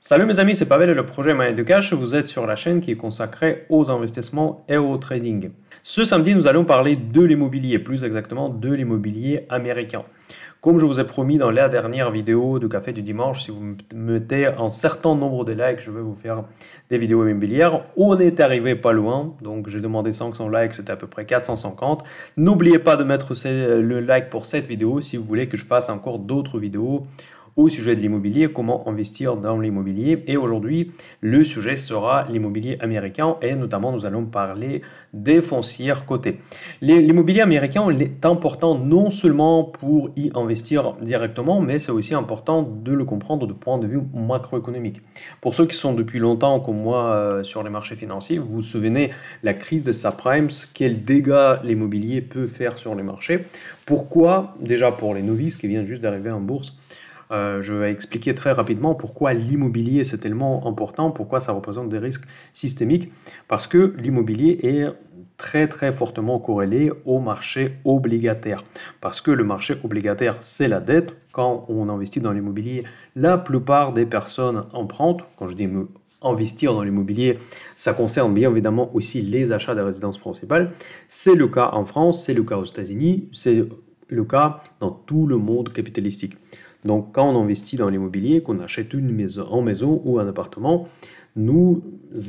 Salut mes amis, c'est Pavel et le projet Money de Cash. Vous êtes sur la chaîne qui est consacrée aux investissements et au trading. Ce samedi, nous allons parler de l'immobilier, plus exactement de l'immobilier américain. Comme je vous ai promis dans la dernière vidéo de Café du dimanche, si vous me mettez un certain nombre de likes, je vais vous faire des vidéos immobilières. On est arrivé pas loin, donc j'ai demandé 500 likes, c'était à peu près 450. N'oubliez pas de mettre le like pour cette vidéo si vous voulez que je fasse encore d'autres vidéos au sujet de l'immobilier, comment investir dans l'immobilier. Et aujourd'hui, le sujet sera l'immobilier américain et notamment nous allons parler des foncières cotées. L'immobilier américain est important non seulement pour y investir directement, mais c'est aussi important de le comprendre du point de vue macroéconomique. Pour ceux qui sont depuis longtemps comme moi sur les marchés financiers, vous vous souvenez la crise des subprimes, quels dégâts l'immobilier peut faire sur les marchés. Pourquoi, déjà pour les novices qui viennent juste d'arriver en bourse, je vais expliquer très rapidement pourquoi l'immobilier c'est tellement important, pourquoi ça représente des risques systémiques, parce que l'immobilier est très très fortement corrélé au marché obligataire, parce que le marché obligataire c'est la dette. Quand on investit dans l'immobilier, la plupart des personnes empruntent. Quand je dis investir dans l'immobilier, ça concerne bien évidemment aussi les achats de résidences principales. C'est le cas en France, c'est le cas aux États-Unis, c'est le cas dans tout le monde capitalistique. Donc, quand on investit dans l'immobilier, qu'on achète une maison ou un appartement, nous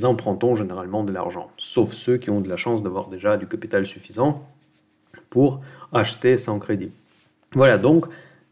empruntons généralement de l'argent, sauf ceux qui ont de la chance d'avoir déjà du capital suffisant pour acheter sans crédit. Voilà, donc,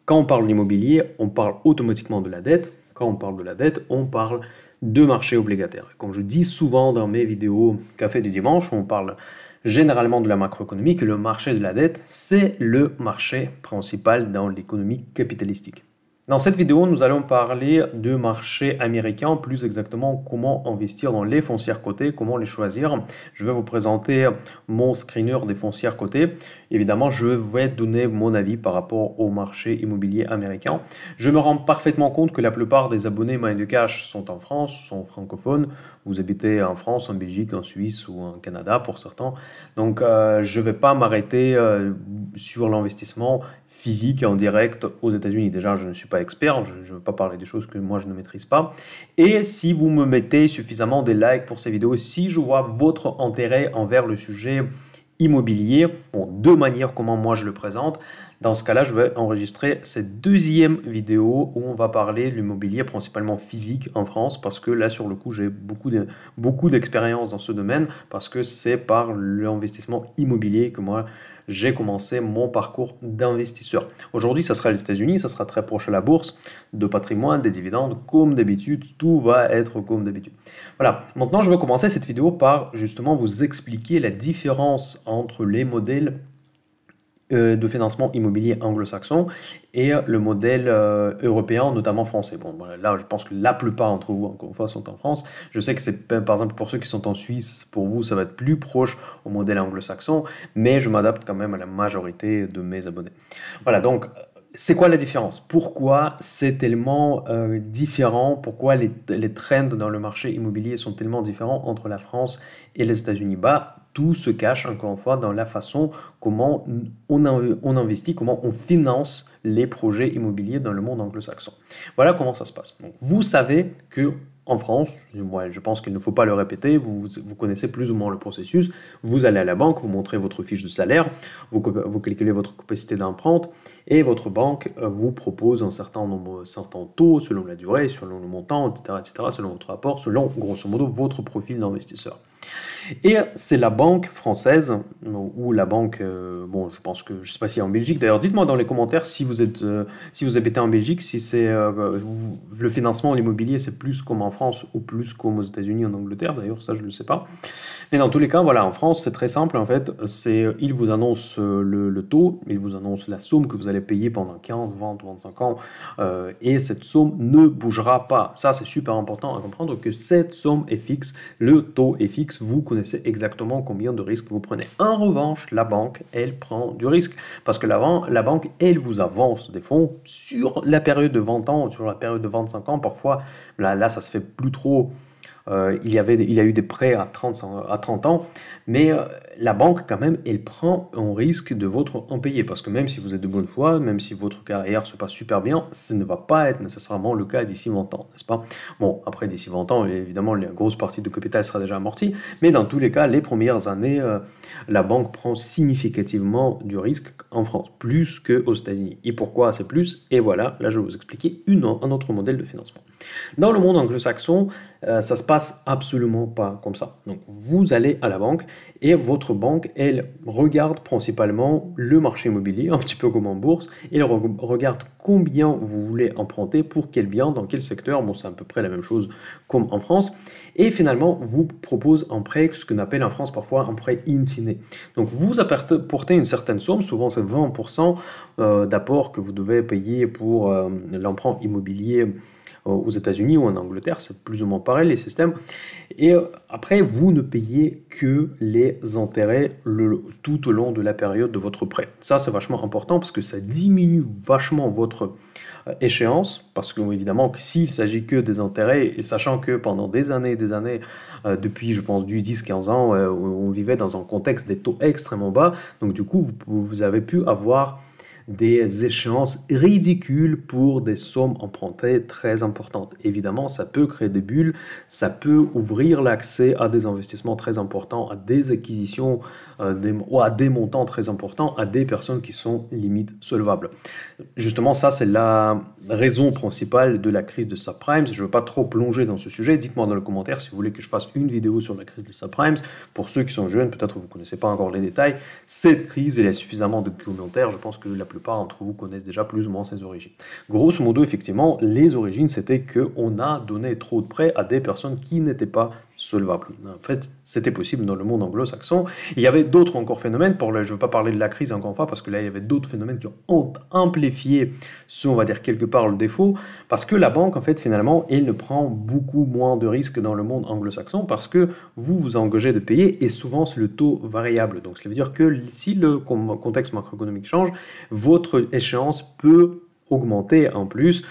quand on parle d'immobilier, on parle automatiquement de la dette. Quand on parle de la dette, on parle de marché obligataire. Comme je dis souvent dans mes vidéos Café du dimanche, on parle généralement de la macroéconomie, que le marché de la dette, c'est le marché principal dans l'économie capitalistique. Dans cette vidéo, nous allons parler de marché américain, plus exactement comment investir dans les foncières cotées, comment les choisir. Je vais vous présenter mon screener des foncières cotées. Évidemment, je vais donner mon avis par rapport au marché immobilier américain. Je me rends parfaitement compte que la plupart des abonnés Money de Cash sont en France, sont francophones. Vous habitez en France, en Belgique, en Suisse ou en Canada pour certains. Donc, je ne vais pas m'arrêter sur l'investissement physique et en direct aux États-Unis. Déjà, je ne suis pas expert, je ne veux pas parler des choses que moi je ne maîtrise pas. Et si vous me mettez suffisamment des likes pour ces vidéos, si je vois votre intérêt envers le sujet immobilier, bon, deux manières comment moi je le présente. Dans ce cas-là, je vais enregistrer cette deuxième vidéo où on va parler de l'immobilier principalement physique en France, parce que là, sur le coup, j'ai beaucoup d'expérience dans ce domaine, parce que c'est par l'investissement immobilier que moi, j'ai commencé mon parcours d'investisseur. Aujourd'hui, ça sera les États-Unis, ça sera très proche à la bourse, de patrimoine, des dividendes, comme d'habitude, tout va être comme d'habitude. Voilà, maintenant je vais commencer cette vidéo par justement vous expliquer la différence entre les modèles de financement immobilier anglo-saxon et le modèle européen, notamment français. Bon, voilà, là, je pense que la plupart d'entre vous, encore une fois, sont en France. Je sais que c'est, par exemple, pour ceux qui sont en Suisse, pour vous, ça va être plus proche au modèle anglo-saxon, mais je m'adapte quand même à la majorité de mes abonnés. Voilà, donc, c'est quoi la différence? Pourquoi c'est tellement différent? Pourquoi les trends dans le marché immobilier sont tellement différents entre la France et les États-Unis? Bah, tout se cache, encore une fois, dans la façon comment on investit, comment on finance les projets immobiliers dans le monde anglo-saxon. Voilà comment ça se passe. Donc, vous savez que en France, moi, je pense qu'il ne faut pas le répéter, vous connaissez plus ou moins le processus. Vous allez à la banque, vous montrez votre fiche de salaire, vous calculez votre capacité d'empreinte et votre banque vous propose un certain taux selon la durée, selon le montant, etc., selon votre rapport, selon grosso modo votre profil d'investisseur. Et c'est la banque française, ou la banque, bon, je pense que, je ne sais pas si en Belgique, d'ailleurs, dites-moi dans les commentaires si vous habitez en Belgique, si c'est le financement, l'immobilier, c'est plus comme en France ou plus comme aux États-Unis, en Angleterre, d'ailleurs, ça je ne le sais pas. Mais dans tous les cas, voilà, en France, c'est très simple, en fait, il vous annonce le taux, il vous annonce la somme que vous allez payer pendant 15, 20, 25 ans, et cette somme ne bougera pas. Ça, c'est super important à comprendre que cette somme est fixe, le taux est fixe, vous connaissez exactement combien de risques vous prenez. En revanche, la banque, elle prend du risque parce que la banque, elle vous avance des fonds sur la période de 20 ans, sur la période de 25 ans. Parfois, là ça se fait plus trop il y a eu des prêts à 30 ans, mais la banque, quand même, elle prend un risque de votre impayé, parce que même si vous êtes de bonne foi, même si votre carrière se passe super bien, ce ne va pas être nécessairement le cas d'ici 20 ans, n'est-ce pas? Bon, après, d'ici 20 ans, évidemment, la grosse partie de capital sera déjà amortie, mais dans tous les cas, les premières années, la banque prend significativement du risque en France, plus qu'aux États-Unis. Et pourquoi c'est plus? Et voilà, là, je vais vous expliquer un autre modèle de financement. Dans le monde anglo-saxon, ça se passe absolument pas comme ça. Donc, vous allez à la banque et votre banque, elle regarde principalement le marché immobilier, un petit peu comme en bourse, et elle regarde combien vous voulez emprunter, pour quel bien, dans quel secteur. Bon, c'est à peu près la même chose comme en France. Et finalement, vous propose un prêt, ce qu'on appelle en France parfois un prêt in fine. Donc, vous apportez une certaine somme, souvent c'est 20% d'apport que vous devez payer pour l'emprunt immobilier aux États-Unis ou en Angleterre, c'est plus ou moins pareil les systèmes. Et après, vous ne payez que les intérêts tout au long de la période de votre prêt. Ça, c'est vachement important parce que ça diminue vachement votre échéance, parce que évidemment, s'il s'agit que des intérêts, et sachant que pendant des années et des années, depuis je pense du 10-15 ans, on vivait dans un contexte des taux extrêmement bas, donc du coup, vous avez pu avoir des échéances ridicules pour des sommes empruntées très importantes. Évidemment, ça peut créer des bulles, ça peut ouvrir l'accès à des investissements très importants, à des acquisitions ou à des montants très importants, à des personnes qui sont limite solvables. Justement, ça, c'est la raison principale de la crise de subprimes. Je ne veux pas trop plonger dans ce sujet. Dites-moi dans les commentaires si vous voulez que je fasse une vidéo sur la crise des subprimes. Pour ceux qui sont jeunes, peut-être que vous ne connaissez pas encore les détails. Cette crise, il y a suffisamment de commentaires. Je pense que la plupart d'entre vous connaissent déjà plus ou moins ses origines. Grosso modo, effectivement, les origines, c'était qu'on a donné trop de prêts à des personnes qui n'étaient pas solvables. En fait, c'était possible dans le monde anglo-saxon. Il y avait d'autres encore phénomènes. Je ne veux pas parler de la crise encore une fois, parce que là, il y avait d'autres phénomènes qui ont amplifié on va dire quelque part le défaut, parce que la banque, en fait, finalement, elle prend beaucoup moins de risques dans le monde anglo-saxon, parce que vous vous engagez de payer, et souvent c'est le taux variable. Donc, ça veut dire que si le contexte macroéconomique change, votre échéance peut augmenter en plus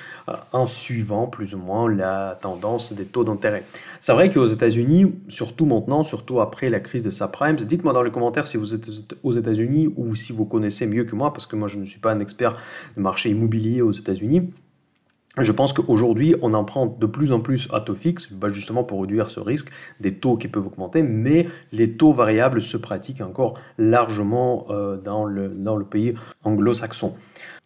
en suivant plus ou moins la tendance des taux d'intérêt. C'est vrai qu'aux États-Unis, surtout maintenant, surtout après la crise de subprimes, dites-moi dans les commentaires si vous êtes aux États-Unis ou si vous connaissez mieux que moi, parce que moi je ne suis pas un expert du marché immobilier aux États-Unis. Je pense qu'aujourd'hui, on emprunte de plus en plus à taux fixe, justement pour réduire ce risque des taux qui peuvent augmenter, mais les taux variables se pratiquent encore largement dans le pays anglo-saxon.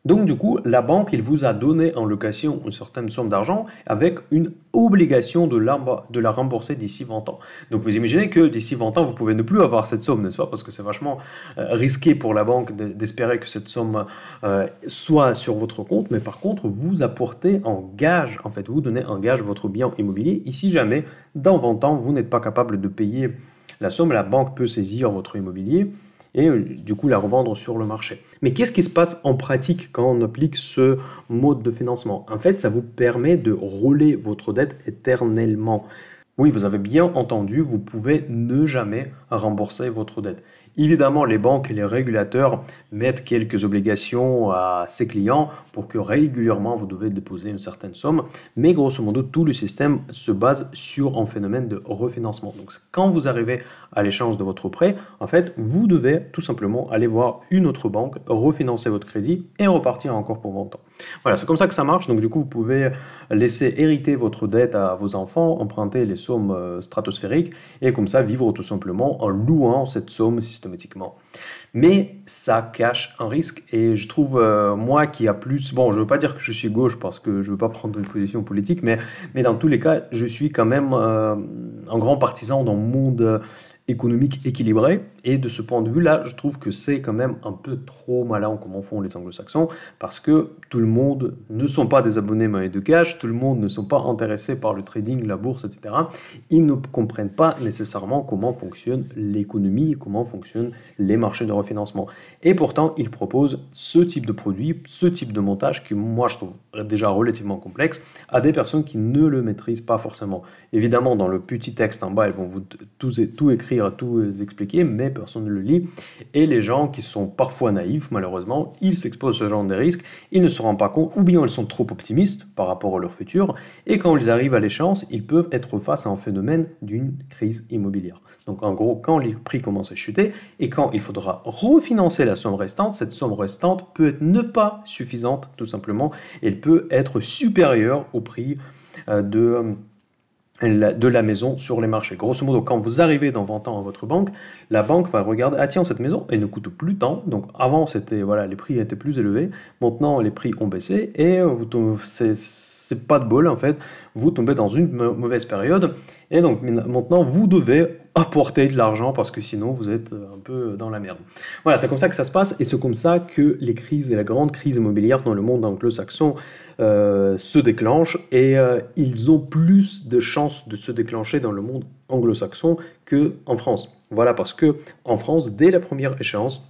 Donc du coup, la banque, il vous a donné en location une certaine somme d'argent avec une obligation de la rembourser d'ici 20 ans. Donc vous imaginez que d'ici 20 ans, vous pouvez ne plus avoir cette somme, n'est-ce pas? Parce que c'est vachement risqué pour la banque d'espérer que cette somme soit sur votre compte, mais par contre, vous apportez en gage, en fait, vous donnez en gage votre bien immobilier. Et si jamais, dans 20 ans, vous n'êtes pas capable de payer la somme, la banque peut saisir votre immobilier et du coup la revendre sur le marché. Mais qu'est-ce qui se passe en pratique quand on applique ce mode de financement? En fait, ça vous permet de rouler votre dette éternellement. Oui, vous avez bien entendu, vous pouvez ne jamais rembourser votre dette. Évidemment, les banques et les régulateurs mettent quelques obligations à ses clients pour que régulièrement vous devez déposer une certaine somme, mais grosso modo, tout le système se base sur un phénomène de refinancement. Donc, quand vous arrivez à l'échéance de votre prêt, en fait, vous devez tout simplement aller voir une autre banque, refinancer votre crédit et repartir encore pour 20 ans. Voilà, c'est comme ça que ça marche. Donc, du coup, vous pouvez laisser hériter votre dette à vos enfants, emprunter les sommes stratosphériques et comme ça vivre tout simplement en louant cette somme systématiquement. Mais ça cache un risque et je trouve, moi qui a plus... Bon, je ne veux pas dire que je suis gauche parce que je ne veux pas prendre une position politique, mais dans tous les cas, je suis quand même un grand partisan d'un monde économique équilibré. Et de ce point de vue-là, je trouve que c'est quand même un peu trop malin comme font les anglo-saxons, parce que tout le monde ne sont pas des abonnés monnaie de cash, tout le monde ne sont pas intéressés par le trading, la bourse, etc. Ils ne comprennent pas nécessairement comment fonctionne l'économie, comment fonctionnent les marchés de refinancement. Et pourtant, ils proposent ce type de produit, ce type de montage qui, moi, je trouve déjà relativement complexe, à des personnes qui ne le maîtrisent pas forcément. Évidemment, dans le petit texte en bas, elles vont vous tout écrire à tout expliquer, mais personne ne le lit. Et les gens qui sont parfois naïfs, malheureusement, ils s'exposent à ce genre de risques, ils ne se rendent pas compte, ou bien ils sont trop optimistes par rapport à leur futur, et quand ils arrivent à l'échéance, ils peuvent être face à un phénomène d'une crise immobilière. Donc en gros, quand les prix commencent à chuter, et quand il faudra refinancer la somme restante, cette somme restante peut être ne pas suffisante, tout simplement, elle peut être supérieure au prix de la maison sur les marchés. Grosso modo, quand vous arrivez dans 20 ans à votre banque, la banque va regarder, ah tiens, cette maison, elle ne coûte plus tant. Donc avant, c'était voilà, les prix étaient plus élevés. Maintenant, les prix ont baissé et c'est pas de bol en fait. Vous tombez dans une mauvaise période et donc maintenant, vous devez apporter de l'argent parce que sinon, vous êtes un peu dans la merde. Voilà, c'est comme ça que ça se passe et c'est comme ça que les crises et la grande crise immobilière dans le monde anglo-saxon se déclenchent et ils ont plus de chances de se déclencher dans le monde anglo-saxon qu'en France. Voilà, parce que en France, dès la première échéance,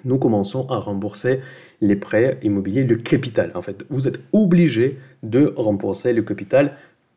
nous commençons à rembourser les prêts immobiliers, le capital. En fait, vous êtes obligé de rembourser le capital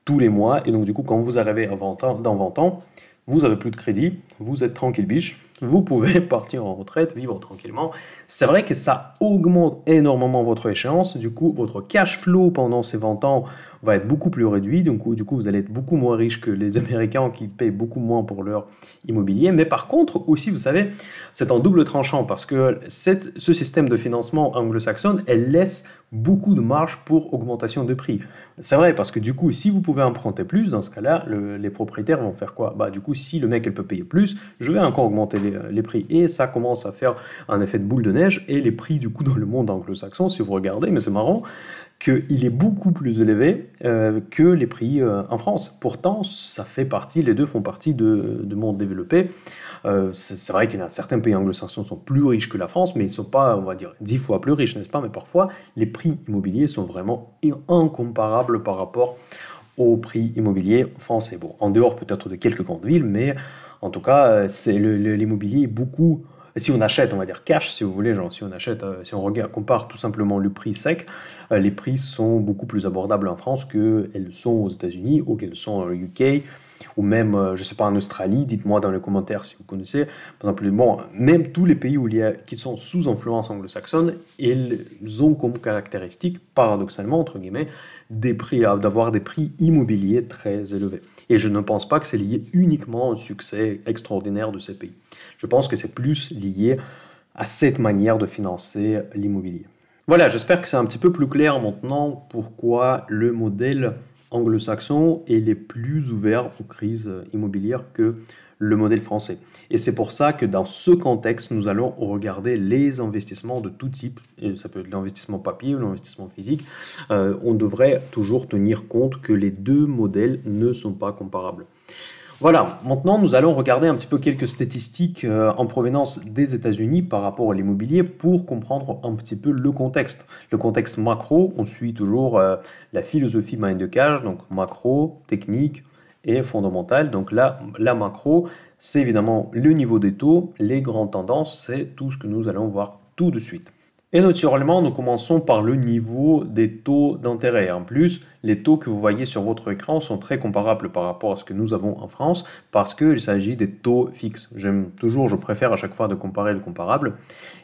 tous les mois. Et donc, du coup, quand vous arrivez dans 20 ans, vous n'avez plus de crédit, vous êtes tranquille biche, vous pouvez partir en retraite, vivre tranquillement. C'est vrai que ça augmente énormément votre échéance, du coup votre cash flow pendant ces 20 ans va être beaucoup plus réduit, donc du coup vous allez être beaucoup moins riche que les Américains qui payent beaucoup moins pour leur immobilier, mais par contre aussi vous savez, c'est en double tranchant parce que ce système de financement anglo-saxon, elle laisse beaucoup de marge pour augmentation de prix. C'est vrai parce que du coup si vous pouvez emprunter plus, dans ce cas-là, les propriétaires vont faire quoi? Bah du coup si le mec elle peut payer plus, je vais encore augmenter les prix et ça commence à faire un effet de boule de neige et les prix du coup dans le monde anglo-saxon, si vous regardez, mais c'est marrant, qu'il est beaucoup plus élevé que les prix en France. Pourtant, ça fait partie, les deux font partie de monde développé. C'est vrai qu'il y a certains pays anglo-saxons qui sont plus riches que la France, mais ils ne sont pas, on va dire, 10 fois plus riches, n'est-ce pas? Mais parfois, les prix immobiliers sont vraiment incomparables par rapport aux prix immobiliers français. Bon, en dehors peut-être de quelques grandes villes, mais en tout cas, l'immobilier est beaucoup... Si on achète, on va dire cash, si vous voulez, genre si on achète, si on regarde, compare tout simplement le prix sec, les prix sont beaucoup plus abordables en France qu'elles sont aux États-Unis ou qu'elles sont au UK ou même, je ne sais pas, en Australie. Dites-moi dans les commentaires si vous connaissez. Par exemple, bon, même tous les pays qui sont sous influence anglo-saxonne, ils ont comme caractéristique, paradoxalement, entre guillemets, d'avoir des prix immobiliers très élevés. Et je ne pense pas que c'est lié uniquement au succès extraordinaire de ces pays. Je pense que c'est plus lié à cette manière de financer l'immobilier. Voilà, j'espère que c'est un petit peu plus clair maintenant pourquoi le modèle anglo-saxon est plus ouvert aux crises immobilières que le modèle français. Et c'est pour ça que dans ce contexte, nous allons regarder les investissements de tout type, et ça peut être l'investissement papier ou l'investissement physique. On devrait toujours tenir compte que les deux modèles ne sont pas comparables. Voilà, maintenant nous allons regarder un petit peu quelques statistiques en provenance des États-Unis par rapport à l'immobilier pour comprendre un petit peu le contexte. Le contexte macro, on suit toujours la philosophie Mind the Cash, donc macro, technique et fondamentale. Donc là, la macro, c'est évidemment le niveau des taux, les grandes tendances, c'est tout ce que nous allons voir tout de suite. Et naturellement, nous commençons par le niveau des taux d'intérêt. En plus, les taux que vous voyez sur votre écran sont très comparables par rapport à ce que nous avons en France parce qu'il s'agit des taux fixes. Je préfère à chaque fois de comparer le comparable.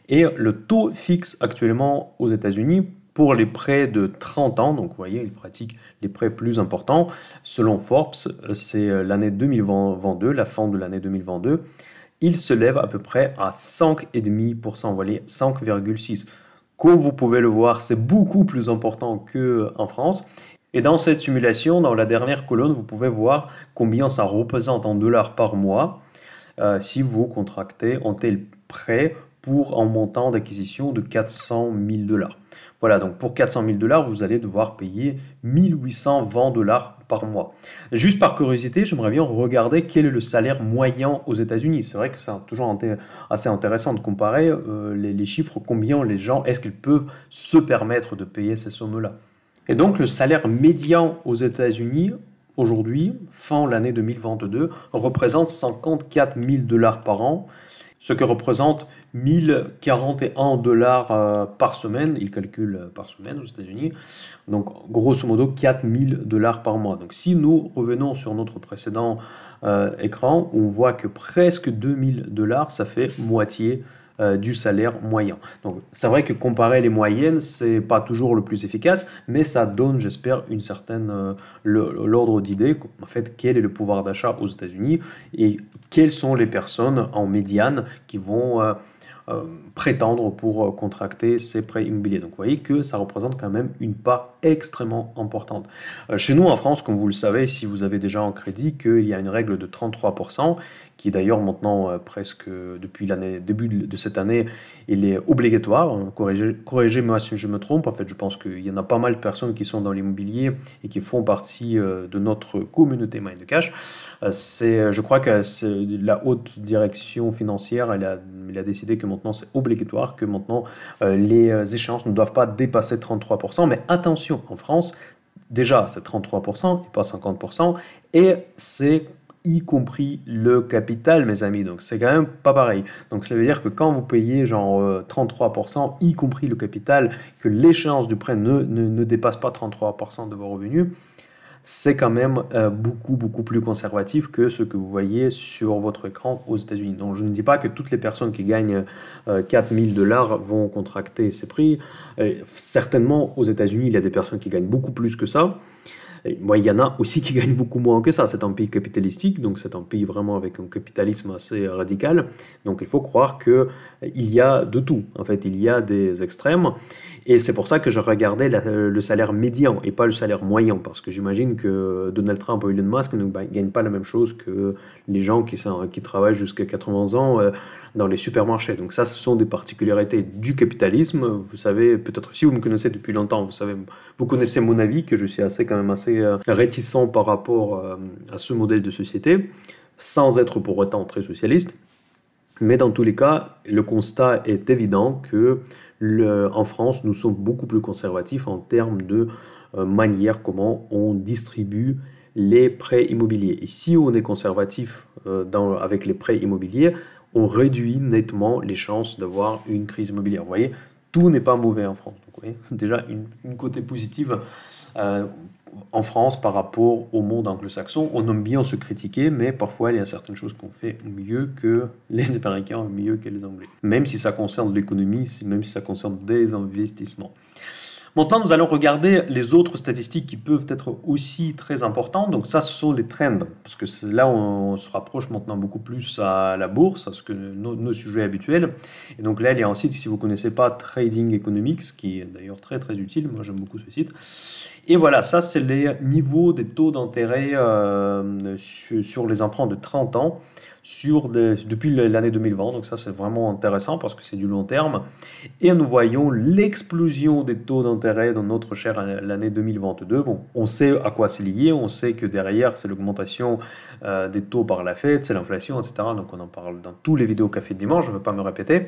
Et le taux fixe actuellement aux États-Unis pour les prêts de 30 ans, donc vous voyez, ils pratiquent les prêts plus importants. Selon Forbes, c'est l'année 2022, la fin de l'année 2022. Il se lève à peu près à 5,5%, vous voyez, 5,6%. Comme vous pouvez le voir, c'est beaucoup plus important qu'en France. Et dans cette simulation, dans la dernière colonne, vous pouvez voir combien ça représente en dollars par mois si vous contractez un tel prêt pour un montant d'acquisition de 400 000 $. Voilà, donc pour 400 000 $, vous allez devoir payer 1820 $ par mois. Juste par curiosité, j'aimerais bien regarder quel est le salaire moyen aux États-Unis. C'est vrai que c'est toujours assez intéressant de comparer les chiffres, combien les gens, est-ce qu'ils peuvent se permettre de payer ces sommes-là. Et donc le salaire médian aux États-Unis, aujourd'hui, fin l'année 2022, représente 54 000 $ par an. ce qui représente 1041 dollars par semaine. Ils calculent par semaine aux États-Unis. Donc, grosso modo, 4000 dollars par mois. Donc, si nous revenons sur notre précédent écran, on voit que presque 2000 dollars, ça fait moitié du salaire moyen. Donc, c'est vrai que comparer les moyennes, c'est pas toujours le plus efficace, mais ça donne, j'espère, une certaine l'ordre d'idée, en fait, quel est le pouvoir d'achat aux États-Unis et quelles sont les personnes en médiane qui vont prétendre pour contracter ces prêts immobiliers. Donc vous voyez que ça représente quand même une part extrêmement importante. Chez nous en France, comme vous le savez, si vous avez déjà un crédit, qu'il y a une règle de 33%, qui d'ailleurs maintenant presque depuis début de cette année, il est obligatoire. Corrigez-moi si je me trompe, en fait je pense qu'il y en a pas mal de personnes qui sont dans l'immobilier et qui font partie de notre communauté Mind Cash. Je crois que la haute direction financière, elle a décidé que maintenant c'est obligatoire, que maintenant les échéances ne doivent pas dépasser 33%. Mais attention, en France, déjà c'est 33% et pas 50%, et c'est y compris le capital, mes amis. Donc c'est quand même pas pareil. Donc ça veut dire que quand vous payez genre 33%, y compris le capital, que l'échéance du prêt ne dépasse pas 33% de vos revenus, c'est quand même beaucoup plus conservatif que ce que vous voyez sur votre écran aux États-Unis. Donc je ne dis pas que toutes les personnes qui gagnent 4000 dollars vont contracter ces prix. Certainement aux États-Unis, il y a des personnes qui gagnent beaucoup plus que ça. Bon, il y en a aussi qui gagnent beaucoup moins que ça. C'est un pays capitalistique, donc c'est un pays vraiment avec un capitalisme assez radical. Donc il faut croire qu'il y a de tout. En fait, il y a des extrêmes. Et c'est pour ça que je regardais le salaire médian et pas le salaire moyen. Parce que j'imagine que Donald Trump ou Elon Musk ne gagnent pas la même chose que les gens qui travaillent jusqu'à 80 ans dans les supermarchés. Donc ça, ce sont des particularités du capitalisme. Vous savez, peut-être si vous me connaissez depuis longtemps, vous connaissez mon avis, que je suis quand même assez réticent par rapport à ce modèle de société, sans être pour autant très socialiste. Mais dans tous les cas, le constat est évident que en France, nous sommes beaucoup plus conservatifs en termes de manière comment on distribue les prêts immobiliers. Et si on est conservatif avec les prêts immobiliers, on réduit nettement les chances d'avoir une crise immobilière. Vous voyez, tout n'est pas mauvais en France. Donc, vous voyez, déjà, une côté positive en France par rapport au monde anglo-saxon. On aime bien se critiquer, mais parfois, il y a certaines choses qu'on fait mieux que les Américains, mieux que les Anglais. Même si ça concerne l'économie, même si ça concerne des investissements. Maintenant, nous allons regarder les autres statistiques qui peuvent être aussi très importantes. Donc ça, ce sont les trends, parce que là, on se rapproche maintenant beaucoup plus à la bourse, à ce que nos sujets habituels. Et donc là, il y a un site, si vous ne connaissez pas, Trading Economics, qui est d'ailleurs très très utile. Moi, j'aime beaucoup ce site. Et voilà, ça, c'est les niveaux des taux d'intérêt sur les emprunts de 30 ans. Depuis l'année 2020, donc ça c'est vraiment intéressant parce que c'est du long terme, et nous voyons l'explosion des taux d'intérêt dans notre chère l'année 2022. Bon, on sait à quoi c'est lié, on sait que derrière c'est l'augmentation des taux par la Fed, c'est l'inflation, etc. Donc on en parle dans tous les vidéos Café de dimanche, je ne vais pas me répéter.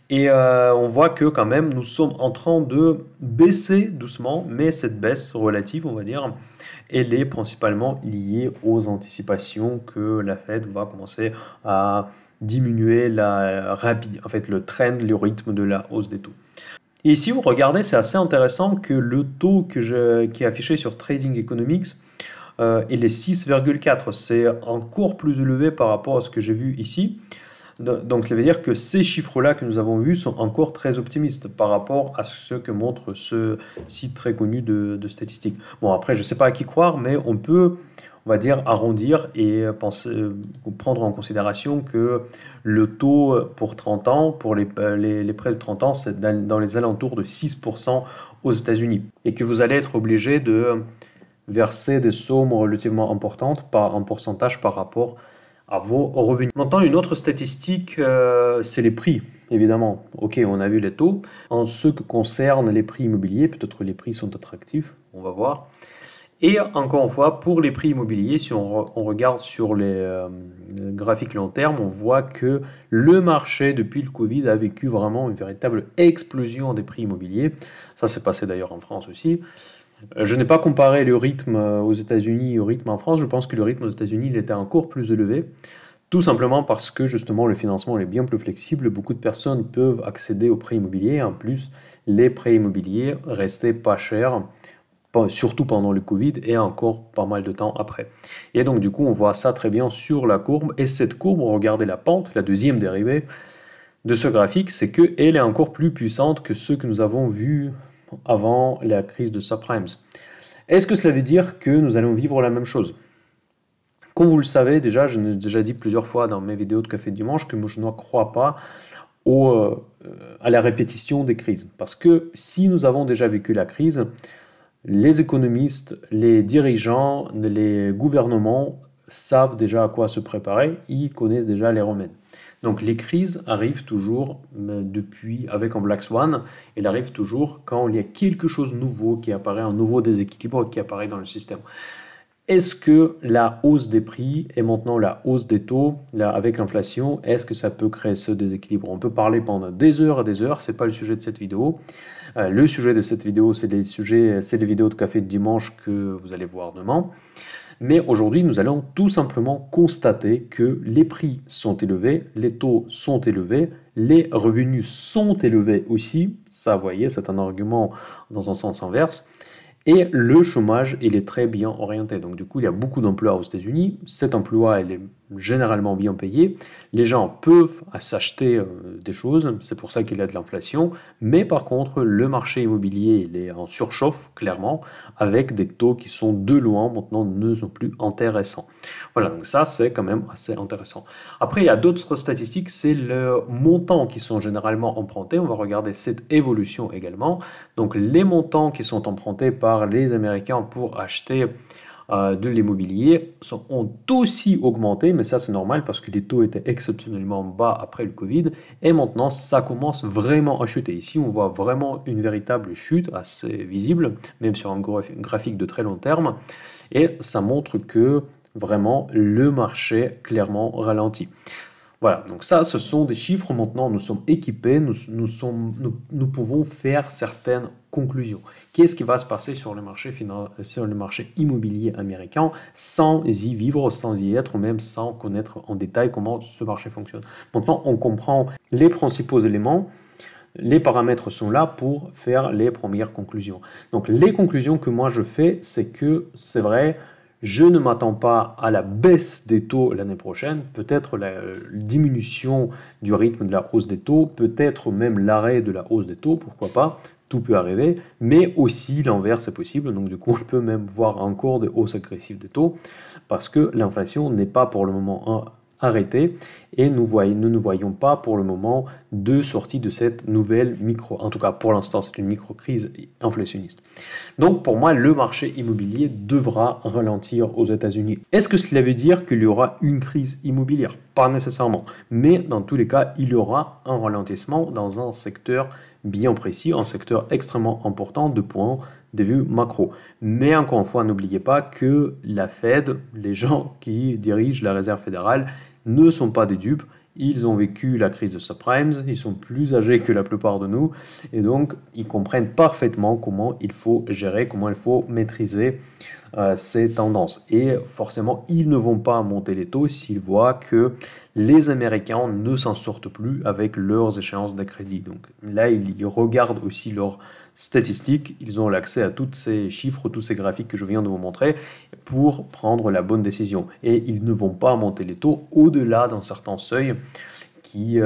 Et on voit que quand même nous sommes en train de baisser doucement, mais cette baisse relative, on va dire, elle est principalement liée aux anticipations que la Fed va commencer à diminuer le trend, le rythme de la hausse des taux. Et ici, vous regardez, c'est assez intéressant que le taux qui est affiché sur Trading Economics, il est 6,4. C'est encore plus élevé par rapport à ce que j'ai vu ici. Donc, ça veut dire que ces chiffres-là que nous avons vus sont encore très optimistes par rapport à ce que montre ce site très connu de statistiques. Bon, après, je ne sais pas à qui croire, mais on peut, on va dire, arrondir et prendre en considération que le taux pour 30 ans, pour les prêts de 30 ans, c'est dans les alentours de 6% aux États-Unis. Et que vous allez être obligé de verser des sommes relativement importantes en pourcentage par rapport à vos revenus. Maintenant, une autre statistique, c'est les prix, évidemment. Ok, on a vu les taux. En ce qui concerne les prix immobiliers, peut-être les prix sont attractifs, on va voir. Et encore une fois, pour les prix immobiliers, si on regarde sur les graphiques long terme, on voit que le marché, depuis le Covid, a vécu vraiment une véritable explosion des prix immobiliers. Ça s'est passé d'ailleurs en France aussi. Je n'ai pas comparé le rythme aux États-Unis au rythme en France. Je pense que le rythme aux États-Unis il était encore plus élevé Tout simplement parce que justement le financement est bien plus flexible, beaucoup de personnes peuvent accéder aux prêts immobiliers. En plus, les prêts immobiliers restaient pas chers, surtout pendant le Covid et encore pas mal de temps après. Et donc du coup, on voit ça très bien sur la courbe. Et cette courbe, regardez la pente, la deuxième dérivée de ce graphique, c'est qu'elle est encore plus puissante que ce que nous avons vu avant la crise de subprimes. Est-ce que cela veut dire que nous allons vivre la même chose? Comme vous le savez déjà, je l'ai déjà dit plusieurs fois dans mes vidéos de Café Dimanche, que moi je ne crois pas à la répétition des crises. Parce que si nous avons déjà vécu la crise, les économistes, les dirigeants, les gouvernements savent déjà à quoi se préparer, ils connaissent déjà les remèdes. Donc les crises arrivent toujours depuis, avec un Black Swan, elles arrivent toujours quand il y a quelque chose de nouveau qui apparaît, un nouveau déséquilibre qui apparaît dans le système. Est-ce que la hausse des prix et maintenant la hausse des taux, là, avec l'inflation, est-ce que ça peut créer ce déséquilibre? On peut parler pendant des heures et des heures, ce n'est pas le sujet de cette vidéo. Le sujet de cette vidéo, c'est les vidéos de Café de Dimanche que vous allez voir demain. Mais aujourd'hui, nous allons tout simplement constater que les prix sont élevés, les taux sont élevés, les revenus sont élevés aussi. Ça, vous voyez, c'est un argument dans un sens inverse. Et le chômage, il est très bien orienté. Donc du coup, il y a beaucoup d'emplois aux États-Unis. Cet emploi, il est généralement bien payé. Les gens peuvent s'acheter des choses. C'est pour ça qu'il y a de l'inflation. Mais par contre, le marché immobilier, il est en surchauffe, clairement, avec des taux qui sont de loin, maintenant, ne sont plus intéressants. Voilà, donc ça, c'est quand même assez intéressant. Après, il y a d'autres statistiques. C'est le montant qui sont généralement empruntés. On va regarder cette évolution également. Donc les montants qui sont empruntés par les Américains pour acheter de l'immobilier ont aussi augmenté, mais ça c'est normal parce que les taux étaient exceptionnellement bas après le Covid et maintenant ça commence vraiment à chuter. Ici on voit vraiment une véritable chute assez visible, même sur un graphique de très long terme, et ça montre que vraiment le marché clairement ralentit. Voilà, donc ça, ce sont des chiffres. Maintenant, nous sommes équipés, nous pouvons faire certaines conclusions. Qu'est-ce qui va se passer sur le marché immobilier américain sans y vivre, sans y être, même sans connaître en détail comment ce marché fonctionne? Maintenant, on comprend les principaux éléments. Les paramètres sont là pour faire les premières conclusions. Donc, les conclusions que moi je fais, c'est que c'est vrai, je ne m'attends pas à la baisse des taux l'année prochaine, peut-être la diminution du rythme de la hausse des taux, peut-être même l'arrêt de la hausse des taux, pourquoi pas, tout peut arriver, mais aussi l'inverse est possible, donc du coup on peut même voir encore des hausses agressives des taux, parce que l'inflation n'est pas pour le moment arrêtée, et nous ne voyons pas pour le moment de sortie de cette nouvelle en tout cas pour l'instant c'est une micro-crise inflationniste. Donc pour moi le marché immobilier devra ralentir aux États-Unis. Est-ce que cela veut dire qu'il y aura une crise immobilière? Pas nécessairement, mais dans tous les cas il y aura un ralentissement dans un secteur bien précis, un secteur extrêmement important de point de vue macro. Mais encore une fois, n'oubliez pas que la Fed, les gens qui dirigent la Réserve fédérale, ne sont pas des dupes. Ils ont vécu la crise de subprimes, ils sont plus âgés que la plupart de nous, et donc ils comprennent parfaitement comment il faut gérer, comment il faut maîtriser ces tendances. Et forcément, ils ne vont pas monter les taux s'ils voient que les Américains ne s'en sortent plus avec leurs échéances de crédit. Donc là, ils regardent aussi leurs statistiques, ils ont l'accès à tous ces chiffres, tous ces graphiques que je viens de vous montrer pour prendre la bonne décision. Et ils ne vont pas monter les taux au-delà d'un certain seuil qui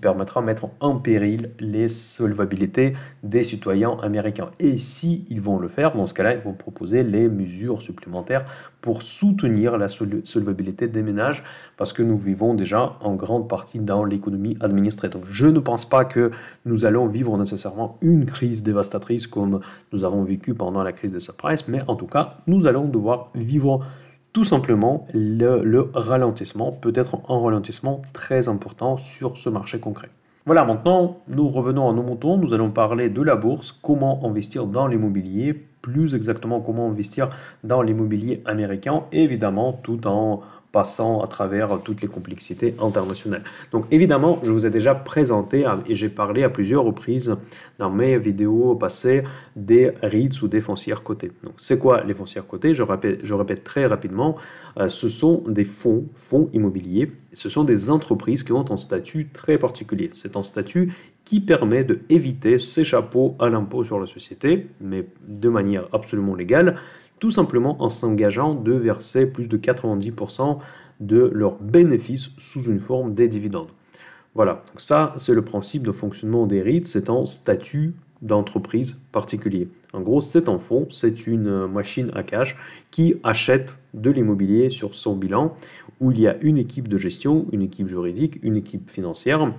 permettra de mettre en péril les solvabilités des citoyens américains. Et si ils vont le faire, dans ce cas-là, ils vont proposer les mesures supplémentaires pour soutenir la solvabilité des ménages, parce que nous vivons déjà en grande partie dans l'économie administrée. Donc je ne pense pas que nous allons vivre nécessairement une crise dévastatrice comme nous avons vécu pendant la crise des subprimes, mais en tout cas, nous allons devoir vivre tout simplement le ralentissement, peut-être un ralentissement très important sur ce marché concret. Voilà, maintenant, nous revenons à nos moutons, nous allons parler de la bourse, comment investir dans l'immobilier, plus exactement comment investir dans l'immobilier américain, évidemment tout en passant à travers toutes les complexités internationales. Donc évidemment, je vous ai déjà présenté et j'ai parlé à plusieurs reprises dans mes vidéos passées des REITs ou des foncières cotées. Donc c'est quoi les foncières cotées? Je répète très rapidement, ce sont des fonds immobiliers, ce sont des entreprises qui ont un statut très particulier. C'est un statut qui permet d'éviter ces chapeaux à l'impôt sur la société, mais de manière absolument légale, tout simplement en s'engageant de verser plus de 90% de leurs bénéfices sous une forme des dividendes. Voilà, donc ça c'est le principe de fonctionnement des REIT, c'est un statut d'entreprise particulier. En gros, c'est un fonds, c'est une machine à cash qui achète de l'immobilier sur son bilan, où il y a une équipe de gestion, une équipe juridique, une équipe financière,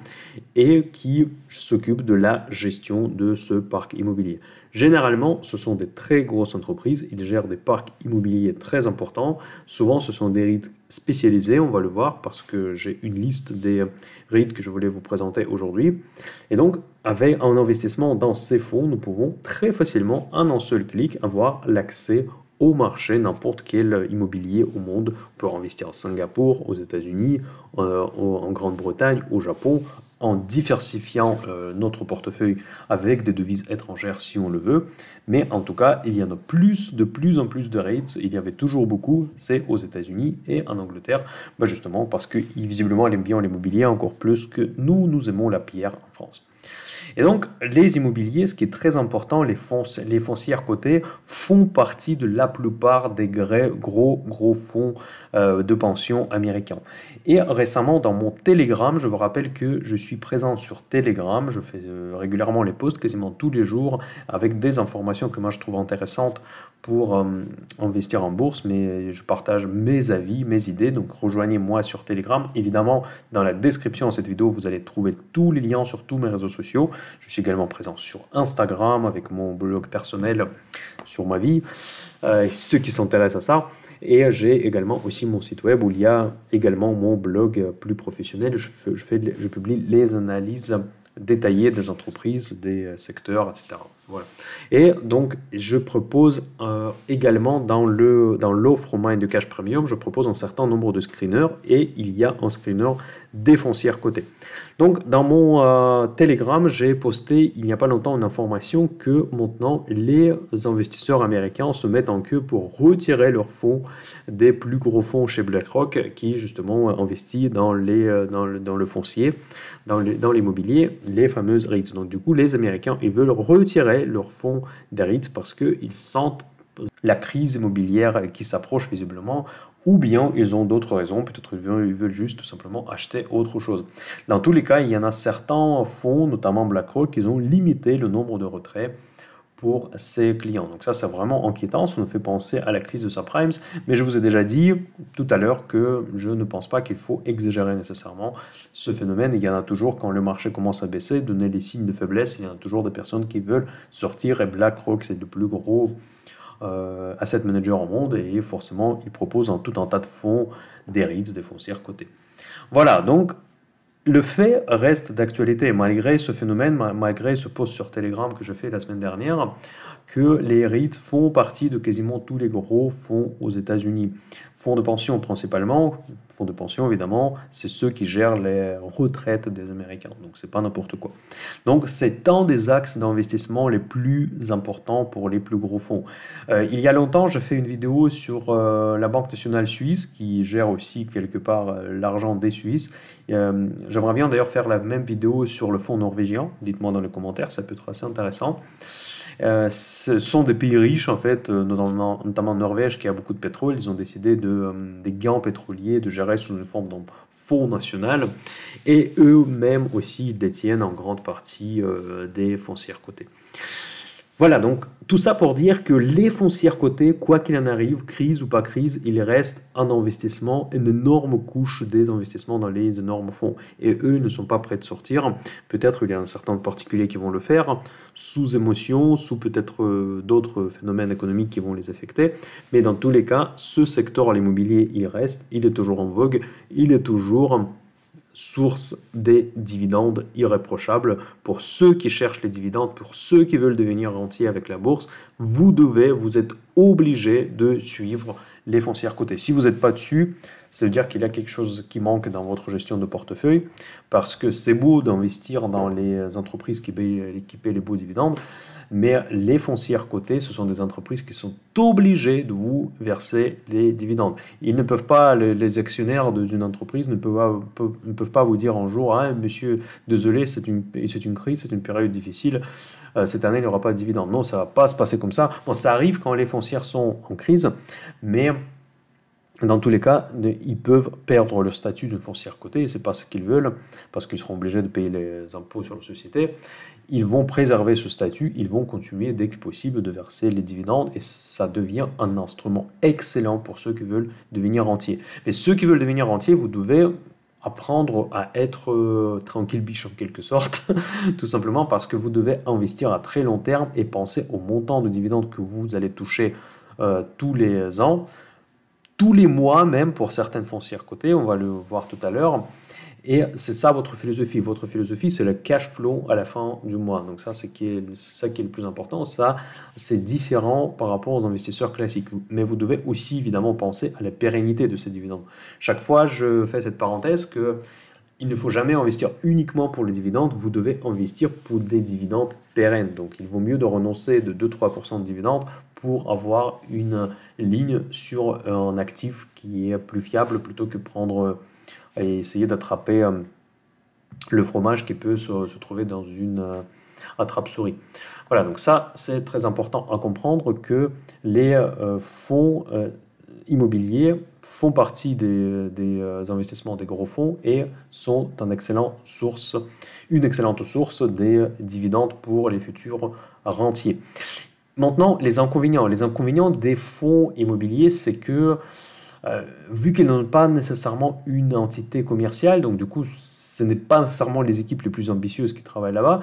et qui s'occupe de la gestion de ce parc immobilier. Généralement, ce sont des très grosses entreprises, ils gèrent des parcs immobiliers très importants. Souvent, ce sont des REIT spécialisés, on va le voir, parce que j'ai une liste des REIT que je voulais vous présenter aujourd'hui. Et donc, avec un investissement dans ces fonds, nous pouvons très facilement, en un seul clic, avoir l'accès au marché, n'importe quel immobilier au monde. On peut investir à Singapour, aux États-Unis, en Grande-Bretagne, au Japon, en diversifiant notre portefeuille avec des devises étrangères si on le veut. Mais en tout cas, il y en a de plus en plus de REITs. Il y avait toujours beaucoup, c'est aux États-Unis et en Angleterre, justement parce que visiblement, ils aiment bien l'immobilier encore plus que nous aimons la pierre en France. Et donc, les immobiliers, ce qui est très important, les foncières cotées font partie de la plupart des gros fonds de pension américains. Et récemment, dans mon Telegram, je vous rappelle que je suis présent sur Telegram, je fais régulièrement les posts, quasiment tous les jours, avec des informations que moi je trouve intéressantes pour investir en bourse, mais je partage mes avis, mes idées, donc rejoignez-moi sur Telegram. Évidemment, dans la description de cette vidéo, vous allez trouver tous les liens sur tous mes réseaux sociaux. Je suis également présent sur Instagram avec mon blog personnel sur ma vie, ceux qui s'intéressent à ça. Et j'ai également aussi mon site web où il y a également mon blog plus professionnel. Je publie les analyses détaillées des entreprises, des secteurs, etc. Voilà. Et donc, je propose également dans l'offre Mind de Cash Premium, je propose un certain nombre de screeners et il y a un screener des foncières cotées. Donc, dans mon Telegram, j'ai posté il n'y a pas longtemps une information que maintenant les investisseurs américains se mettent en queue pour retirer leurs fonds des plus gros fonds chez BlackRock qui justement investit dans le foncier, dans l'immobilier, les fameuses REITs. Donc du coup, les Américains, ils veulent retirer leurs fonds des REITs parce qu'ils sentent la crise immobilière qui s'approche visiblement, ou bien ils ont d'autres raisons, peut-être ils veulent juste tout simplement acheter autre chose. Dans tous les cas, il y en a certains fonds, notamment BlackRock, qui ont limité le nombre de retraits pour ses clients. Donc ça, c'est vraiment inquiétant, ça nous fait penser à la crise de subprimes, mais je vous ai déjà dit tout à l'heure que je ne pense pas qu'il faut exagérer nécessairement ce phénomène. Il y en a toujours, quand le marché commence à baisser, donner les signes de faiblesse, il y en a toujours des personnes qui veulent sortir, et BlackRock, c'est le plus gros asset manager au monde, et forcément, il propose en tout un tas de fonds, des REITs, des foncières cotées. Voilà, donc le fait reste d'actualité, malgré ce phénomène, malgré ce post sur Telegram que je fais la semaine dernière, que les REIT font partie de quasiment tous les gros fonds aux États-Unis. Fonds de pension principalement, fonds de pension évidemment, c'est ceux qui gèrent les retraites des Américains, donc c'est pas n'importe quoi. Donc c'est un des axes d'investissement les plus importants pour les plus gros fonds. Il y a longtemps, j'ai fait une vidéo sur la Banque nationale suisse qui gère aussi quelque part l'argent des Suisses. J'aimerais bien d'ailleurs faire la même vidéo sur le fonds norvégien, dites-moi dans les commentaires, ça peut être assez intéressant. Ce sont des pays riches en fait, notamment Norvège qui a beaucoup de pétrole. Ils ont décidé des gains pétroliers de gérer sous une forme de fonds national et eux-mêmes aussi détiennent en grande partie des foncières cotées. Voilà, donc tout ça pour dire que les foncières cotées, quoi qu'il en arrive, crise ou pas crise, il reste un investissement, une énorme couche des investissements dans les énormes fonds. Et eux ne sont pas prêts de sortir. Peut-être il y a un certain nombre de particuliers qui vont le faire, sous émotion, sous peut-être d'autres phénomènes économiques qui vont les affecter. Mais dans tous les cas, ce secteur, l'immobilier, il reste, il est toujours en vogue, il est toujours source des dividendes irréprochables. Pour ceux qui cherchent les dividendes, pour ceux qui veulent devenir rentiers avec la bourse, vous êtes obligé de suivre les foncières cotées. Si vous n'êtes pas dessus, ça veut dire qu'il y a quelque chose qui manque dans votre gestion de portefeuille, parce que c'est beau d'investir dans les entreprises qui paient les beaux dividendes, mais les foncières cotées, ce sont des entreprises qui sont obligées de vous verser les dividendes. Ils ne peuvent pas, les actionnaires d'une entreprise ne peuvent pas vous dire un jour, ah, monsieur, désolé, c'est une crise, c'est une période difficile, cette année il n'y aura pas de dividendes. Non, ça ne va pas se passer comme ça. Bon, ça arrive quand les foncières sont en crise, mais dans tous les cas, ils peuvent perdre le statut d'une foncière cotée, et ce n'est pas ce qu'ils veulent, parce qu'ils seront obligés de payer les impôts sur la société. Ils vont préserver ce statut, ils vont continuer dès que possible de verser les dividendes, et ça devient un instrument excellent pour ceux qui veulent devenir rentiers. Mais ceux qui veulent devenir rentiers, vous devez apprendre à être tranquille biche en quelque sorte, tout simplement parce que vous devez investir à très long terme et penser au montant de dividendes que vous allez toucher tous les ans, tous les mois même pour certaines foncières cotées, on va le voir tout à l'heure. Et c'est ça votre philosophie. Votre philosophie, c'est le cash flow à la fin du mois. Donc ça, c'est ça qui est le plus important. Ça, c'est différent par rapport aux investisseurs classiques. Mais vous devez aussi évidemment penser à la pérennité de ces dividendes. Chaque fois, je fais cette parenthèse que il ne faut jamais investir uniquement pour les dividendes. Vous devez investir pour des dividendes pérennes. Donc il vaut mieux de renoncer de 2-3% de dividendes pour avoir une ligne sur un actif qui est plus fiable plutôt que prendre et essayer d'attraper le fromage qui peut se trouver dans une attrape-souris. Voilà, donc ça, c'est très important à comprendre que les fonds immobiliers font partie des investissements des gros fonds et sont une excellente source des dividendes pour les futurs rentiers. Maintenant, les inconvénients. Les inconvénients des fonds immobiliers, c'est que vu qu'ils n'ont pas nécessairement une entité commerciale, donc du coup, ce n'est pas nécessairement les équipes les plus ambitieuses qui travaillent là-bas,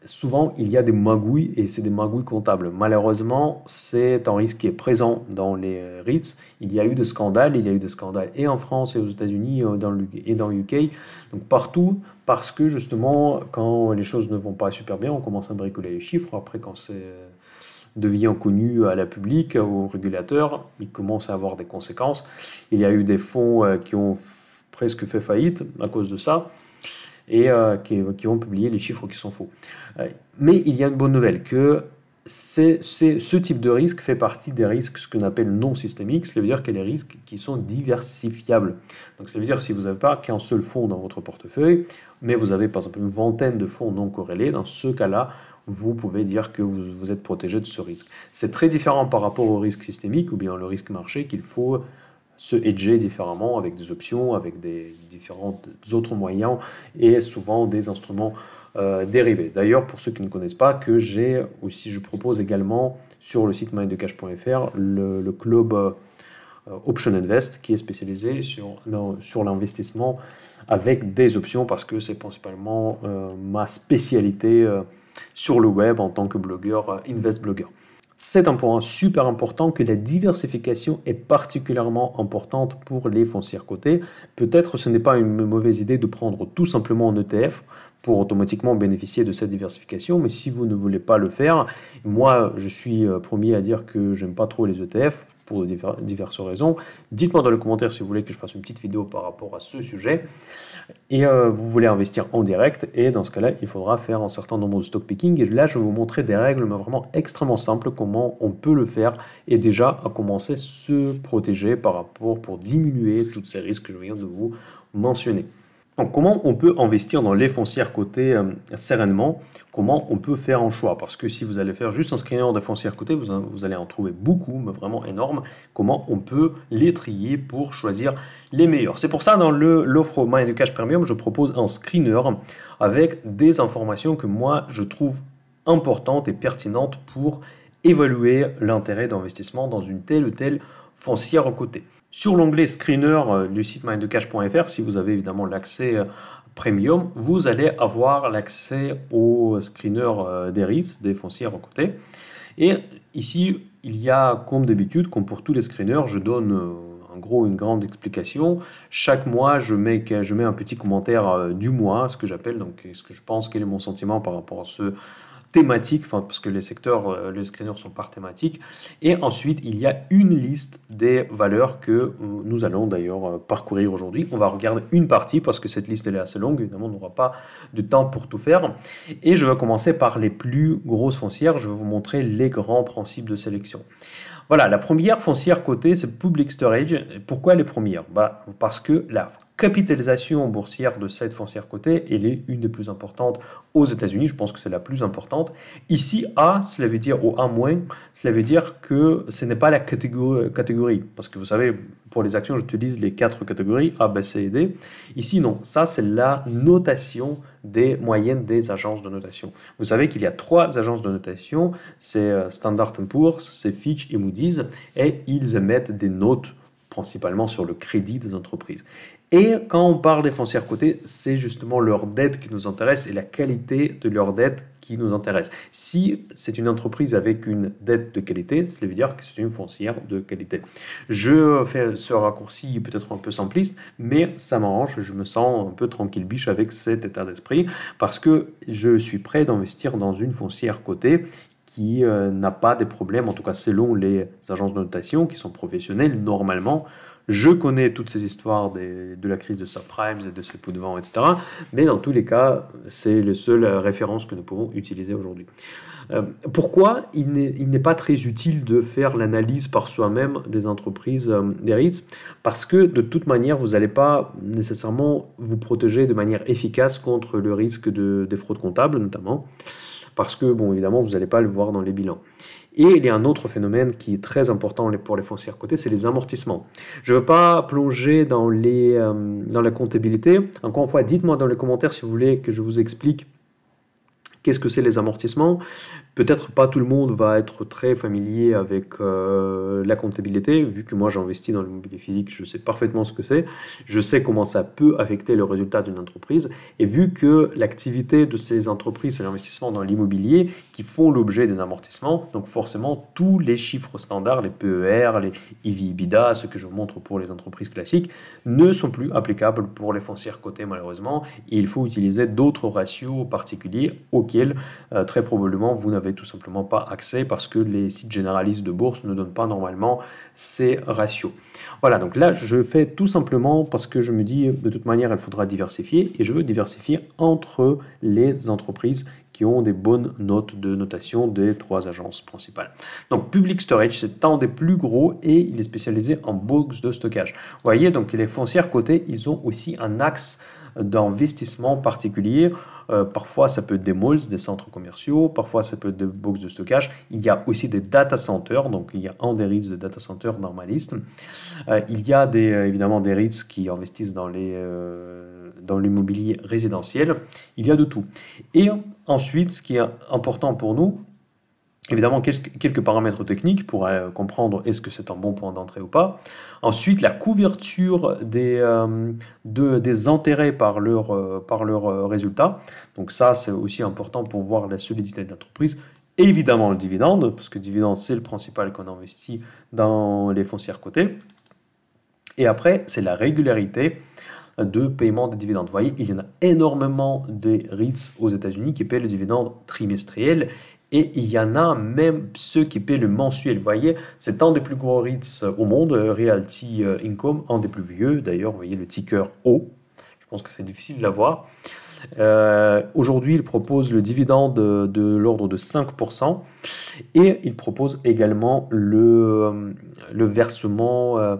souvent il y a des magouilles et c'est des magouilles comptables. Malheureusement, c'est un risque qui est présent dans les REITs. Il y a eu des scandales, et en France et aux États-Unis et dans le UK, donc partout, parce que justement, quand les choses ne vont pas super bien, on commence à bricoler les chiffres. Après, quand c'est devient connu à la public, aux régulateurs, il commence à avoir des conséquences. Il y a eu des fonds qui ont presque fait faillite à cause de ça et qui ont publié les chiffres qui sont faux. Mais il y a une bonne nouvelle, que ce type de risque fait partie des risques, ce qu'on appelle non systémiques, cela veut dire qu'il y a des risques qui sont diversifiables. Donc ça veut dire que si vous n'avez pas qu'un seul fonds dans votre portefeuille, mais vous avez par exemple une vingtaine de fonds non corrélés, dans ce cas-là, vous pouvez dire que vous êtes protégé de ce risque. C'est très différent par rapport au risque systémique ou bien le risque marché, qu'il faut se hedger différemment avec des options, avec des différents autres moyens et souvent des instruments dérivés. D'ailleurs, pour ceux qui ne connaissent pas, je propose également sur le site mindthecash.fr le club Option Invest qui est spécialisé sur l'investissement avec des options parce que c'est principalement ma spécialité sur le web en tant que blogueur, invest blogueur. C'est un point super important que la diversification est particulièrement importante pour les foncières cotées. Peut-être ce n'est pas une mauvaise idée de prendre tout simplement un ETF pour automatiquement bénéficier de cette diversification, mais si vous ne voulez pas le faire, moi je suis premier à dire que j'aime pas trop les ETF pour diverses raisons. Dites-moi dans les commentaires si vous voulez que je fasse une petite vidéo par rapport à ce sujet. Et vous voulez investir en direct, et dans ce cas-là, il faudra faire un certain nombre de stock picking. Et là, je vais vous montrer des règles, mais vraiment extrêmement simples, comment on peut le faire, et déjà à commencer à se protéger pour diminuer tous ces risques que je viens de vous mentionner. Donc, comment on peut investir dans les foncières cotées sereinement? Comment on peut faire un choix? Parce que si vous allez faire juste un screener de foncières cotées, vous allez en trouver beaucoup, mais vraiment énormes. Comment on peut les trier pour choisir les meilleurs? C'est pour ça, dans l'offre Mindthecash Premium, je propose un screener avec des informations que moi, je trouve importantes et pertinentes pour évaluer l'intérêt d'investissement dans une telle ou telle foncière cotée. Sur l'onglet Screener du site mindthecash.fr, si vous avez évidemment l'accès Premium, vous allez avoir l'accès au screener des REITs, des foncières cotées. Et ici, il y a, comme d'habitude, comme pour tous les screeners, je donne en gros une grande explication. Chaque mois, je mets un petit commentaire du mois, ce que j'appelle, donc ce que je pense, quel est mon sentiment par rapport à ce thématique, enfin, parce que les secteurs, les screeners sont par thématique. Et ensuite, il y a une liste des valeurs que nous allons d'ailleurs parcourir aujourd'hui. On va regarder une partie parce que cette liste elle est assez longue. Évidemment, on n'aura pas de temps pour tout faire. Et je vais commencer par les plus grosses foncières. Je vais vous montrer les grands principes de sélection. Voilà, la première foncière cotée, c'est Public Storage. Pourquoi les premières? Parce que la capitalisation boursière de cette foncière cotée, elle est une des plus importantes aux États-Unis. Je pense que c'est la plus importante. Ici, A, cela veut dire, ou A-, cela veut dire que ce n'est pas la catégorie. Parce que vous savez, pour les actions, j'utilise les 4 catégories, A, B, C et D. Ici, non. Ça, c'est la notation des moyennes des agences de notation. Vous savez qu'il y a 3 agences de notation, c'est Standard & Poor's, c'est Fitch et Moody's, et ils émettent des notes principalement sur le crédit des entreprises. Et quand on parle des foncières cotées, c'est justement leur dette qui nous intéresse et la qualité de leur dette qui nous intéresse. Si c'est une entreprise avec une dette de qualité, cela veut dire que c'est une foncière de qualité. Je fais ce raccourci peut-être un peu simpliste, mais ça m'arrange, je me sens un peu tranquille biche avec cet état d'esprit parce que je suis prêt d'investir dans une foncière cotée qui n'a pas de problèmes, en tout cas selon les agences de notation qui sont professionnelles normalement. Je connais toutes ces histoires de la crise de subprimes et de ces pots de vent, etc. Mais dans tous les cas, c'est les seules références que nous pouvons utiliser aujourd'hui. Pourquoi il n'est pas très utile de faire l'analyse par soi-même des entreprises, des REITs? Parce que de toute manière, vous n'allez pas nécessairement vous protéger de manière efficace contre le risque des fraudes comptables, notamment. Parce que, bon, évidemment, vous n'allez pas le voir dans les bilans. Et il y a un autre phénomène qui est très important pour les foncières cotées, c'est les amortissements. Je ne veux pas plonger dans la comptabilité. Encore une fois, dites-moi dans les commentaires si vous voulez que je vous explique qu'est-ce que c'est les amortissements. Peut-être pas tout le monde va être très familier avec la comptabilité, vu que moi j'investis dans l'immobilier physique, je sais parfaitement ce que c'est, je sais comment ça peut affecter le résultat d'une entreprise, et vu que l'activité de ces entreprises, c'est l'investissement dans l'immobilier qui font l'objet des amortissements, donc forcément tous les chiffres standards, les PER, les EV/EBITDA, ce que je vous montre pour les entreprises classiques, ne sont plus applicables pour les foncières cotées malheureusement, et il faut utiliser d'autres ratios particuliers auxquels très probablement vous n'avez tout simplement pas accès parce que les sites généralistes de bourse ne donnent pas normalement ces ratios. Voilà, donc là je fais tout simplement parce que je me dis de toute manière il faudra diversifier et je veux diversifier entre les entreprises qui ont des bonnes notes de notation des 3 agences principales. Donc Public Storage, c'est un des plus gros et il est spécialisé en box de stockage. Vous voyez, donc les foncières cotées, ils ont aussi un axe d'investissement particulier. Parfois, ça peut être des malls, des centres commerciaux, parfois, ça peut être des box de stockage. Il y a aussi des data centers, donc il y a un des REITs de data centers normalistes. Il y a évidemment des REITs qui investissent dans l'immobilier résidentiel. Il y a de tout. Et ensuite, ce qui est important pour nous, évidemment, quelques paramètres techniques pour comprendre est-ce que c'est un bon point d'entrée ou pas. Ensuite, la couverture des intérêts par leurs résultats. Donc ça, c'est aussi important pour voir la solidité de l'entreprise. Évidemment, le dividende, parce que le dividende, c'est le principal qu'on investit dans les foncières cotées. Et après, c'est la régularité de paiement des dividendes. Vous voyez, il y en a énormément des REITs aux États-Unis qui paient le dividende trimestriel. Et il y en a même ceux qui paient le mensuel. Vous voyez, c'est un des plus gros REITs au monde, Realty Income, un des plus vieux. D'ailleurs, vous voyez le ticker O. Je pense que c'est difficile de l'avoir. Aujourd'hui, il propose le dividende de l'ordre de 5%. Et il propose également le versement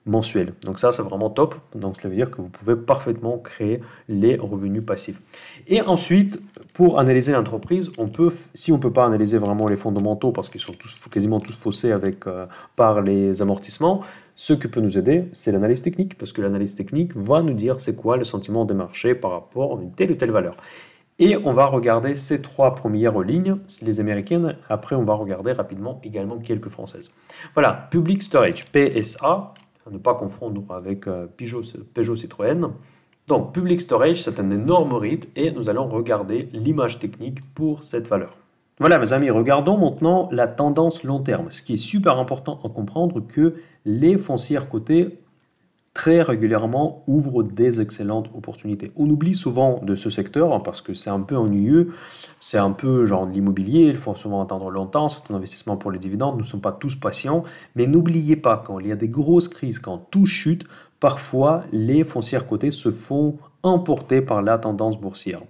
mensuel. Donc ça, c'est vraiment top. Donc cela veut dire que vous pouvez parfaitement créer les revenus passifs. Et ensuite, pour analyser l'entreprise, si on ne peut pas analyser vraiment les fondamentaux parce qu'ils sont quasiment tous faussés par les amortissements, ce qui peut nous aider, c'est l'analyse technique, parce que l'analyse technique va nous dire c'est quoi le sentiment des marchés par rapport à une telle ou telle valeur. Et on va regarder ces 3 premières lignes, les américaines. Après, on va regarder rapidement également quelques françaises. Voilà, Public Storage, PSA, à ne pas confondre avec Peugeot Citroën. Donc, Public Storage, c'est un énorme REIT et nous allons regarder l'image technique pour cette valeur. Voilà, mes amis, regardons maintenant la tendance long terme. Ce qui est super important à comprendre, que les foncières cotées très régulièrement ouvre des excellentes opportunités. On oublie souvent de ce secteur parce que c'est un peu ennuyeux, c'est un peu genre de l'immobilier, il faut souvent attendre longtemps, c'est un investissement pour les dividendes, nous ne sommes pas tous patients, mais n'oubliez pas, quand il y a des grosses crises, quand tout chute, parfois les foncières cotées se font emporter par la tendance boursière.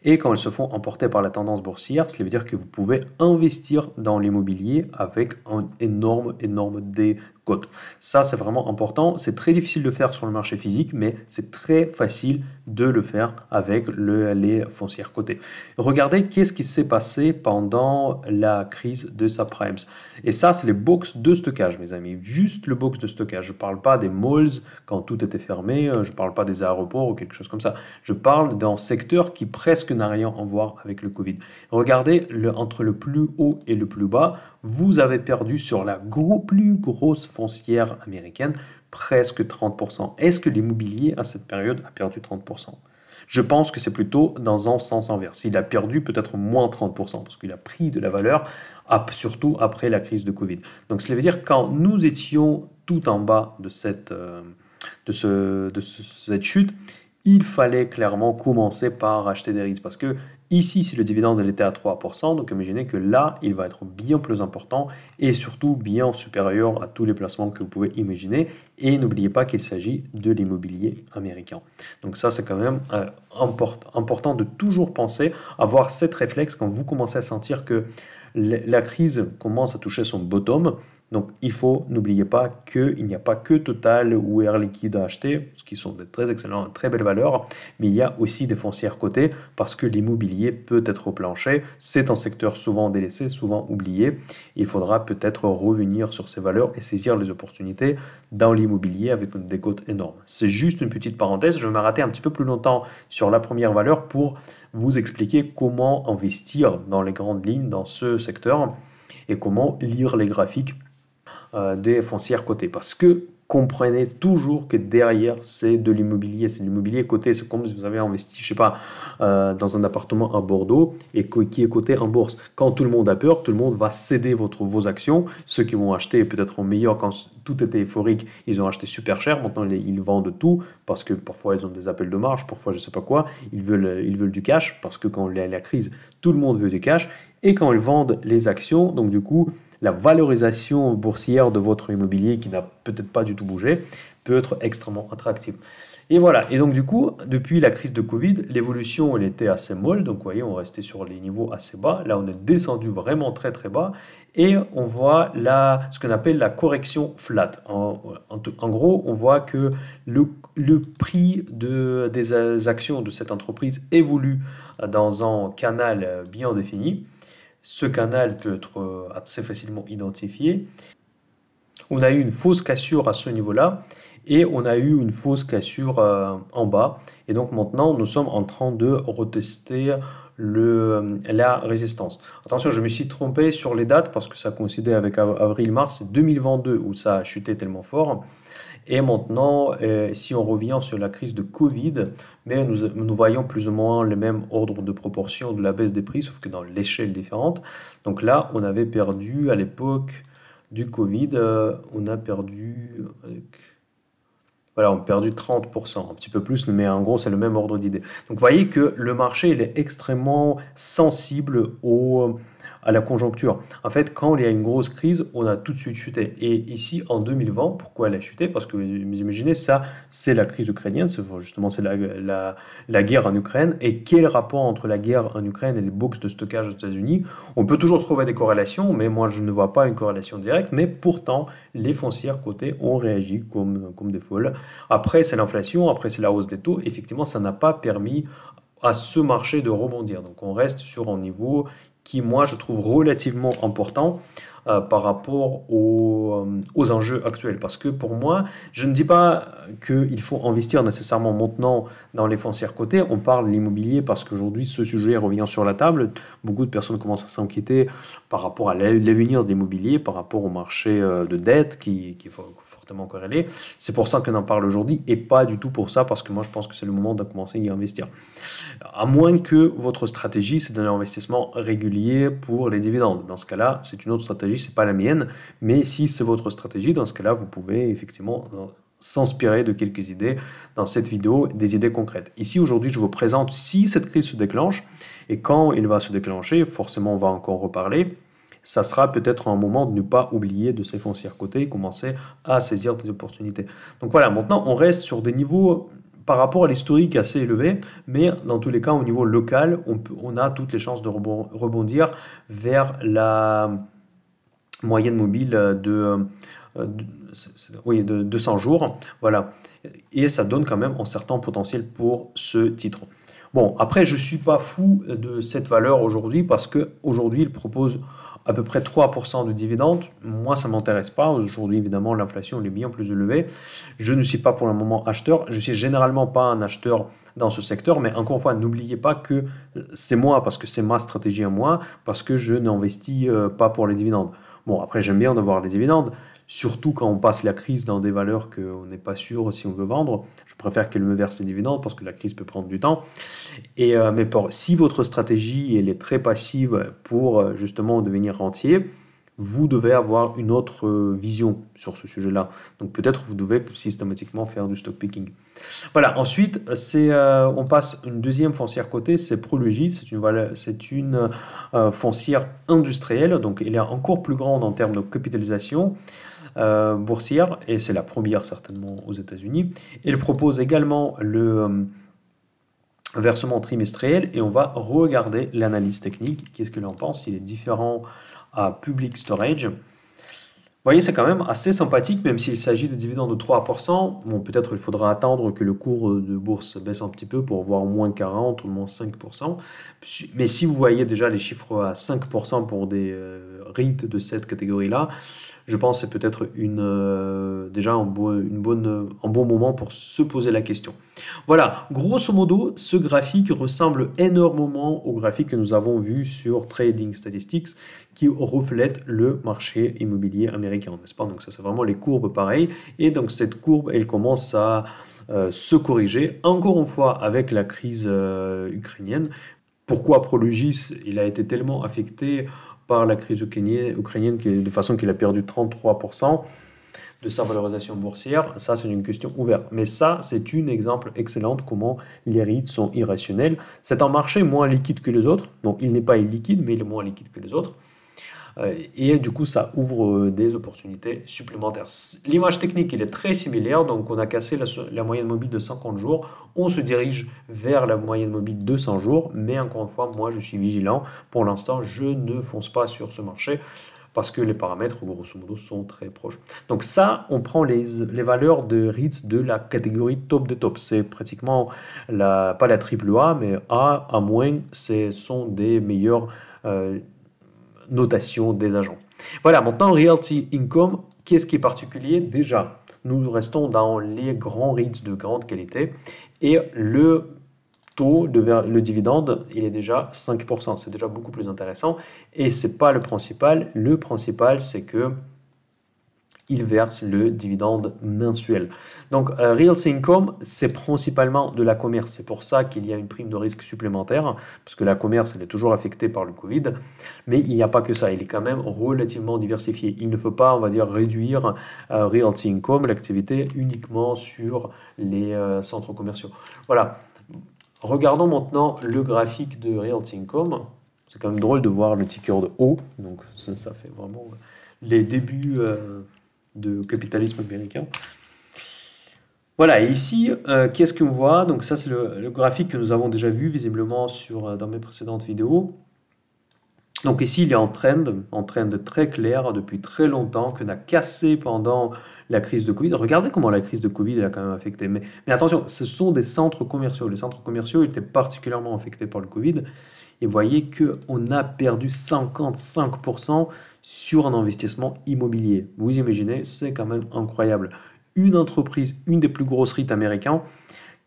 Et quand elles se font emporter par la tendance boursière, cela veut dire que vous pouvez investir dans l'immobilier avec un énorme décote. Ça, c'est vraiment important. C'est très difficile de faire sur le marché physique, mais c'est très facile de le faire avec les foncières cotées. Regardez qu'est-ce qui s'est passé pendant la crise de subprimes. Et ça, c'est les box de stockage, mes amis. Juste le box de stockage. Je ne parle pas des malls quand tout était fermé. Je ne parle pas des aéroports ou quelque chose comme ça. Je parle d'un secteur qui presque n'a rien à voir avec le Covid. Regardez, entre le plus haut et le plus bas, vous avez perdu sur la plus grosse foncière américaine presque 30%. Est-ce que l'immobilier à cette période a perdu 30%? Je pense que c'est plutôt dans un sens inverse. Il a perdu peut-être moins 30% parce qu'il a pris de la valeur, surtout après la crise de Covid. Donc cela veut dire que quand nous étions tout en bas de cette chute, il fallait clairement commencer par acheter des REITs parce que ici, si le dividende était à 3%, donc imaginez que là, il va être bien plus important et surtout bien supérieur à tous les placements que vous pouvez imaginer. Et n'oubliez pas qu'il s'agit de l'immobilier américain. Donc ça, c'est quand même important de toujours penser, avoir cette réflexe quand vous commencez à sentir que la crise commence à toucher son bottom. Donc, n'oubliez pas qu'il n'y a pas que Total ou Air Liquide à acheter, ce qui sont des très excellents, très belles valeurs, mais il y a aussi des foncières cotées parce que l'immobilier peut être au plancher. C'est un secteur souvent délaissé, souvent oublié. Il faudra peut-être revenir sur ces valeurs et saisir les opportunités dans l'immobilier avec des cotes énormes. C'est juste une petite parenthèse. Je vais m'arrêter un petit peu plus longtemps sur la première valeur pour vous expliquer comment investir dans les grandes lignes dans ce secteur et comment lire les graphiques des foncières cotées. Parce que comprenez toujours que derrière, c'est de l'immobilier. C'est de l'immobilier coté. C'est comme si vous avez investi, je sais pas, dans un appartement à Bordeaux et qui est coté en bourse. Quand tout le monde a peur, tout le monde va céder vos actions. Ceux qui vont acheter peut-être en meilleur, quand tout était euphorique, ils ont acheté super cher. Maintenant, ils vendent tout parce que parfois, ils ont des appels de marge, parfois, je sais pas quoi. Ils veulent du cash parce que quand il y a la crise, tout le monde veut du cash. Et quand ils vendent les actions, donc du coup, la valorisation boursière de votre immobilier qui n'a peut-être pas du tout bougé peut être extrêmement attractive. Et voilà, et donc du coup, depuis la crise de Covid, l'évolution elle était assez molle, donc vous voyez, on restait sur les niveaux assez bas, là on est descendu vraiment très bas, et on voit là ce qu'on appelle la correction flat. En gros, on voit que le prix des actions de cette entreprise évolue dans un canal bien défini. Ce canal peut être assez facilement identifié. On a eu une fausse cassure à ce niveau-là et on a eu une fausse cassure en bas. Et donc maintenant, nous sommes en train de retester la résistance. Attention, je me suis trompé sur les dates parce que ça coïncidait avec avril-mars 2022 où ça a chuté tellement fort. Et maintenant, si on revient sur la crise de Covid, mais nous voyons plus ou moins le même ordre de proportion de la baisse des prix, sauf que dans l'échelle différente. Donc là, on avait perdu à l'époque du Covid, on a perdu... Voilà, on a perdu 30%, un petit peu plus, mais en gros, c'est le même ordre d'idée. Donc, vous voyez que le marché, il est extrêmement sensible à la conjoncture. En fait, quand il y a une grosse crise, on a tout de suite chuté. Et ici, en 2020, pourquoi elle a chuté? Parce que, vous imaginez, ça, c'est la crise ukrainienne, c'est la guerre en Ukraine. Et quel rapport entre la guerre en Ukraine et les box de stockage aux États-Unis? On peut toujours trouver des corrélations, mais moi, je ne vois pas une corrélation directe. Mais pourtant, les foncières cotées ont réagi comme des folles. Après, c'est l'inflation, après, c'est la hausse des taux. Effectivement, ça n'a pas permis à ce marché de rebondir. Donc, on reste sur un niveau qui, moi, je trouve relativement important par rapport aux enjeux actuels. Parce que pour moi, je ne dis pas qu'il faut investir nécessairement maintenant dans les foncières cotées. On parle de l'immobilier parce qu'aujourd'hui, ce sujet revient sur la table. Beaucoup de personnes commencent à s'inquiéter par rapport à l'avenir de l'immobilier, par rapport au marché de dette qui est fortement corrélé. C'est pour ça qu'on en parle aujourd'hui et pas du tout pour ça, parce que moi, je pense que c'est le moment de commencer à y investir. À moins que votre stratégie, c'est un investissement régulier pour les dividendes. Dans ce cas-là, c'est une autre stratégie, c'est pas la mienne. Mais si c'est votre stratégie, dans ce cas-là, vous pouvez effectivement s'inspirer de quelques idées dans cette vidéo, des idées concrètes. Ici, aujourd'hui, je vous présente si cette crise se déclenche, et quand il va se déclencher, forcément, on va encore reparler, ça sera peut-être un moment de ne pas oublier de s'effoncer à côté et commencer à saisir des opportunités. Donc voilà, maintenant, on reste sur des niveaux par rapport à l'historique assez élevés, mais dans tous les cas, au niveau local, on a toutes les chances de rebondir vers la moyenne mobile de 200 jours. Voilà. Et ça donne quand même un certain potentiel pour ce titre. Bon, après, je ne suis pas fou de cette valeur aujourd'hui parce qu'aujourd'hui, il propose à peu près 3% de dividendes. Moi, ça ne m'intéresse pas. Aujourd'hui, évidemment, l'inflation est bien plus élevée. Je ne suis pas pour le moment acheteur. Je ne suis généralement pas un acheteur dans ce secteur, mais encore une fois, n'oubliez pas que c'est moi, parce que c'est ma stratégie à moi, parce que je n'investis pas pour les dividendes. Bon, après, j'aime bien avoir les dividendes, surtout quand on passe la crise dans des valeurs qu'on n'est pas sûr si on veut vendre. Je préfère qu'elle me verse les dividendes parce que la crise peut prendre du temps. Mais si votre stratégie elle est très passive pour justement devenir rentier, vous devez avoir une autre vision sur ce sujet-là. Donc peut-être vous devez systématiquement faire du stock picking. Voilà, ensuite, on passe une deuxième foncière cotée, c'est Prologis, c'est une foncière industrielle, donc elle est encore plus grande en termes de capitalisation boursière, et c'est la première certainement aux États-Unis. Elle propose également le versement trimestriel, et on va regarder l'analyse technique. Qu'est-ce que l'on pense? Il est différent à Public Storage. Vous voyez, c'est quand même assez sympathique, même s'il s'agit de dividendes de 3%. Bon, peut-être il faudra attendre que le cours de bourse baisse un petit peu pour voir moins 40 ou moins 5%. Mais si vous voyez déjà les chiffres à 5% pour des REIT de cette catégorie-là, je pense que c'est peut-être déjà un bon moment pour se poser la question. Voilà, grosso modo, ce graphique ressemble énormément au graphique que nous avons vu sur Trading Statistics qui reflète le marché immobilier américain, n'est-ce pas? Donc ça, c'est vraiment les courbes pareilles. Et donc cette courbe, elle commence à se corriger, encore une fois, avec la crise ukrainienne. Pourquoi Prologis, il a été tellement affecté par la crise ukrainienne de façon qu'il a perdu 33% de sa valorisation boursière? Ça, c'est une question ouverte. Mais ça, c'est un exemple excellent de comment les REIT sont irrationnels. C'est un marché moins liquide que les autres. Donc, il n'est pas illiquide, mais il est moins liquide que les autres. Et du coup, ça ouvre des opportunités supplémentaires. L'image technique, elle est très similaire. Donc, on a cassé la moyenne mobile de 50 jours. On se dirige vers la moyenne mobile de 100 jours. Mais encore une fois, moi, je suis vigilant. Pour l'instant, je ne fonce pas sur ce marché parce que les paramètres, grosso modo, sont très proches. Donc ça, on prend les valeurs de REITs de la catégorie top de top. C'est pratiquement, pas la triple A, mais A, A-, ce sont des meilleures notations des agents. Voilà, maintenant, Realty Income, qu'est-ce qui est particulier? Déjà, nous restons dans les grands REITs de grande qualité et le taux, le dividende, il est déjà 5%. C'est déjà beaucoup plus intéressant. Et ce n'est pas le principal. Le principal, c'est que il verse le dividende mensuel. Donc, Realty Income, c'est principalement de la commerce. C'est pour ça qu'il y a une prime de risque supplémentaire, parce que la commerce, elle est toujours affectée par le Covid. Mais il n'y a pas que ça. Il est quand même relativement diversifié. Il ne faut pas, on va dire, réduire Realty Income, l'activité, uniquement sur les centres commerciaux. Voilà. Regardons maintenant le graphique de Realty Income. C'est quand même drôle de voir le ticker de haut. Donc, ça fait vraiment les débuts de capitalisme américain. Voilà, et ici, qu'est-ce qu'on voit? Donc ça, c'est le graphique que nous avons déjà vu visiblement dans mes précédentes vidéos. Donc ici, il est en trend très clair depuis très longtemps, qu'on a cassé pendant la crise de Covid. Regardez comment la crise de Covid a quand même affecté. Mais attention, ce sont des centres commerciaux. Les centres commerciaux étaient particulièrement affectés par le Covid. Et vous voyez qu'on a perdu 55% sur un investissement immobilier. Vous imaginez, c'est quand même incroyable. Une entreprise, une des plus grosses REIT américains,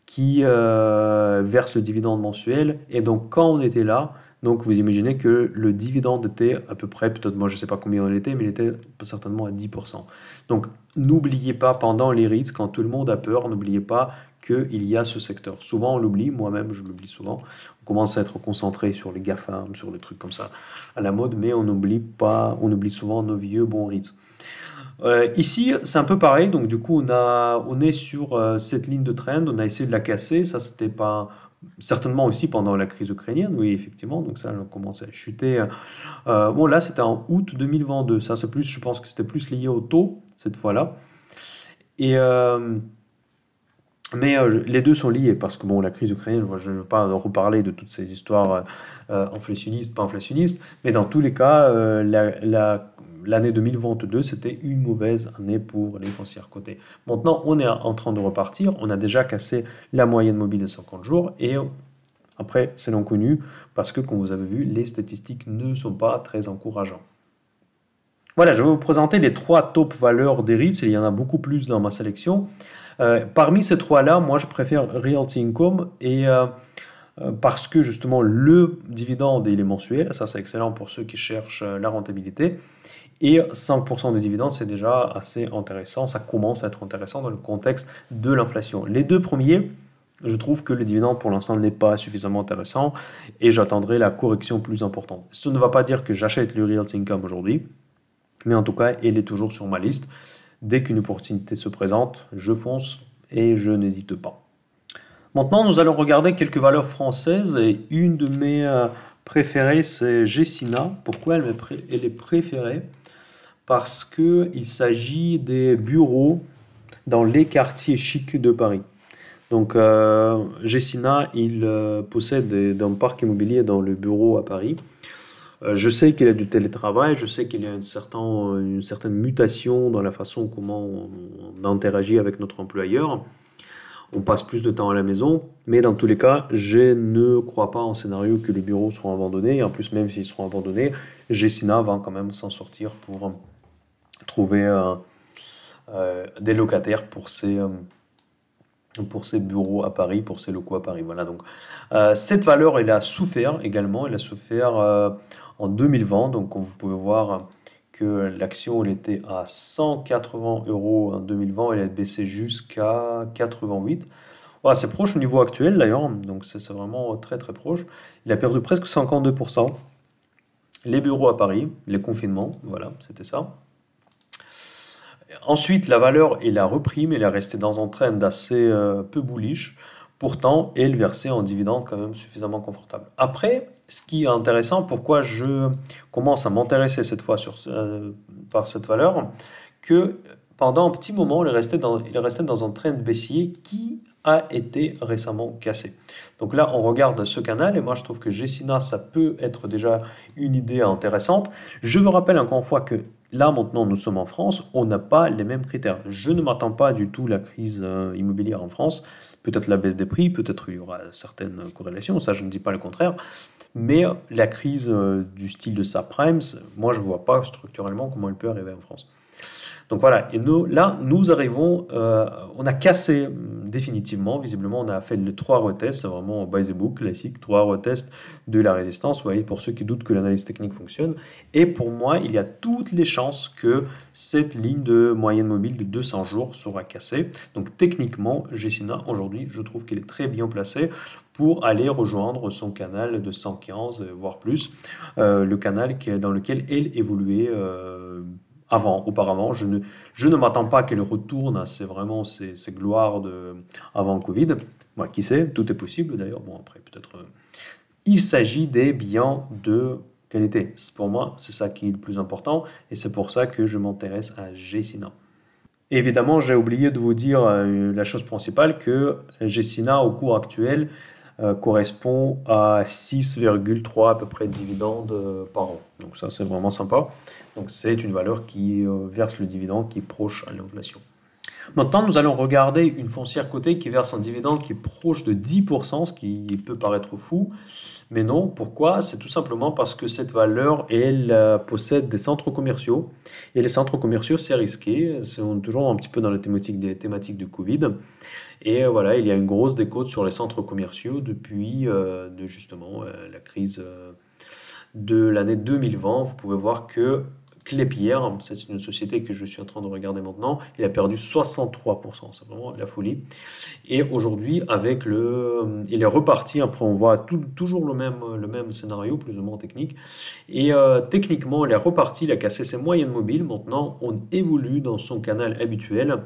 qui verse le dividende mensuel. Et donc, quand on était là, donc vous imaginez que le dividende était à peu près, peut-être moi je ne sais pas combien il était, mais il était certainement à 10%. Donc, n'oubliez pas, pendant les REITs, quand tout le monde a peur, n'oubliez pas qu'il y a ce secteur. Souvent, on l'oublie, moi-même, je l'oublie souvent. On commence à être concentré sur les GAFAM, sur les trucs comme ça à la mode, mais on oublie souvent nos vieux bons REITs. Ici, c'est un peu pareil. Donc, du coup, on est sur cette ligne de trend. On a essayé de la casser. Ça, c'était pas certainement aussi pendant la crise ukrainienne. Oui, effectivement. Donc, ça, on commence à chuter. Bon, là, c'était en août 2022. Ça, c'est plus, je pense que c'était plus lié au taux cette fois-là. Et mais les deux sont liés parce que bon, la crise ukrainienne, moi, je ne veux pas reparler de toutes ces histoires inflationnistes, pas inflationnistes, mais dans tous les cas, l'année 2022, c'était une mauvaise année pour les foncières cotées. Maintenant, on est en train de repartir, on a déjà cassé la moyenne mobile de 50 jours et après, c'est non connu parce que, comme vous avez vu, les statistiques ne sont pas très encourageantes. Voilà, je vais vous présenter les trois top valeurs des REITs, et il y en a beaucoup plus dans ma sélection. Parmi ces trois-là, moi je préfère Realty Income parce que justement le dividende il est mensuel, ça c'est excellent pour ceux qui cherchent la rentabilité. Et 5% de dividende, c'est déjà assez intéressant, ça commence à être intéressant dans le contexte de l'inflation. Les deux premiers, je trouve que le dividende pour l'instant n'est pas suffisamment intéressant et j'attendrai la correction plus importante. Ce ne va pas dire que j'achète le Realty Income aujourd'hui, mais en tout cas, il est toujours sur ma liste. Dès qu'une opportunité se présente, je fonce et je n'hésite pas. Maintenant, nous allons regarder quelques valeurs françaises et une de mes préférées, c'est Gecina. Pourquoi elle est préférée? Parce qu'il s'agit des bureaux dans les quartiers chics de Paris. Donc, Gecina, il possède un parc immobilier dans le bureau à Paris. Je sais qu'il y a du télétravail, je sais qu'il y a une certaine mutation dans la façon comment on interagit avec notre employeur. On passe plus de temps à la maison, mais dans tous les cas, je ne crois pas en scénario que les bureaux seront abandonnés. Et en plus, même s'ils seront abandonnés, Gecina va quand même s'en sortir pour trouver des locataires pour ses bureaux à Paris, pour ses locaux à Paris. Voilà, donc cette valeur, elle a souffert également. Elle a souffert en 2020. Donc, comme vous pouvez voir que l'action, elle était à 180 euros en 2020. Elle a baissé jusqu'à 88. Voilà, c'est proche au niveau actuel d'ailleurs. Donc, c'est vraiment très très proche. Il a perdu presque 52%. Les bureaux à Paris, les confinements, voilà, c'était ça. Ensuite, la valeur, elle a repris, mais elle est restée dans un trend assez peu bullish. Pourtant, elle versait en dividende quand même suffisamment confortable. Après, ce qui est intéressant, pourquoi je commence à m'intéresser cette fois par cette valeur, que pendant un petit moment, il est resté dans un trend baissier qui a été récemment cassé. Donc là, on regarde ce canal et moi, je trouve que Gecina, ça peut être déjà une idée intéressante. Je vous rappelle encore une fois que là, maintenant, nous sommes en France, on n'a pas les mêmes critères. Je ne m'attends pas du tout à la crise immobilière en France. Peut-être la baisse des prix, peut-être il y aura certaines corrélations, ça je ne dis pas le contraire. Mais la crise du style de subprimes, moi je ne vois pas structurellement comment elle peut arriver en France. Donc voilà, et nous arrivons, on a cassé définitivement, visiblement on a fait les 3 retests, c'est vraiment by the book, classique, 3 retests de la résistance, vous voyez, pour ceux qui doutent que l'analyse technique fonctionne. Et pour moi, il y a toutes les chances que cette ligne de moyenne mobile de 200 jours sera cassée. Donc techniquement, Gecina, aujourd'hui, je trouve qu'elle est très bien placée pour aller rejoindre son canal de 115, voire plus, le canal dans lequel elle évoluait auparavant. Je ne m'attends pas qu'elle retourne à vraiment ses gloires avant Covid. Moi, qui sait, tout est possible d'ailleurs. Bon, après, peut-être. Il s'agit des biens de qualité. Pour moi, c'est ça qui est le plus important et c'est pour ça que je m'intéresse à Gecina. Évidemment, j'ai oublié de vous dire la chose principale que Gecina, au cours actuel, correspond à 6,3 à peu près de dividendes par an. Donc ça, c'est vraiment sympa. Donc c'est une valeur qui verse le dividende qui est proche à l'inflation. Maintenant, nous allons regarder une foncière cotée qui verse un dividende qui est proche de 10%, ce qui peut paraître fou. Mais non, pourquoi? C'est tout simplement parce que cette valeur, elle possède des centres commerciaux. Et les centres commerciaux, c'est risqué. C'est toujours un petit peu dans la thématique du Covid. Et voilà, il y a une grosse décote sur les centres commerciaux depuis justement la crise de l'année 2020. Vous pouvez voir que Klépierre, c'est une société que je suis en train de regarder maintenant, il a perdu 63%, c'est vraiment de la folie. Et aujourd'hui, il est reparti, après on voit toujours le même scénario, plus ou moins technique, et techniquement il est reparti, il a cassé ses moyennes mobiles, maintenant on évolue dans son canal habituel,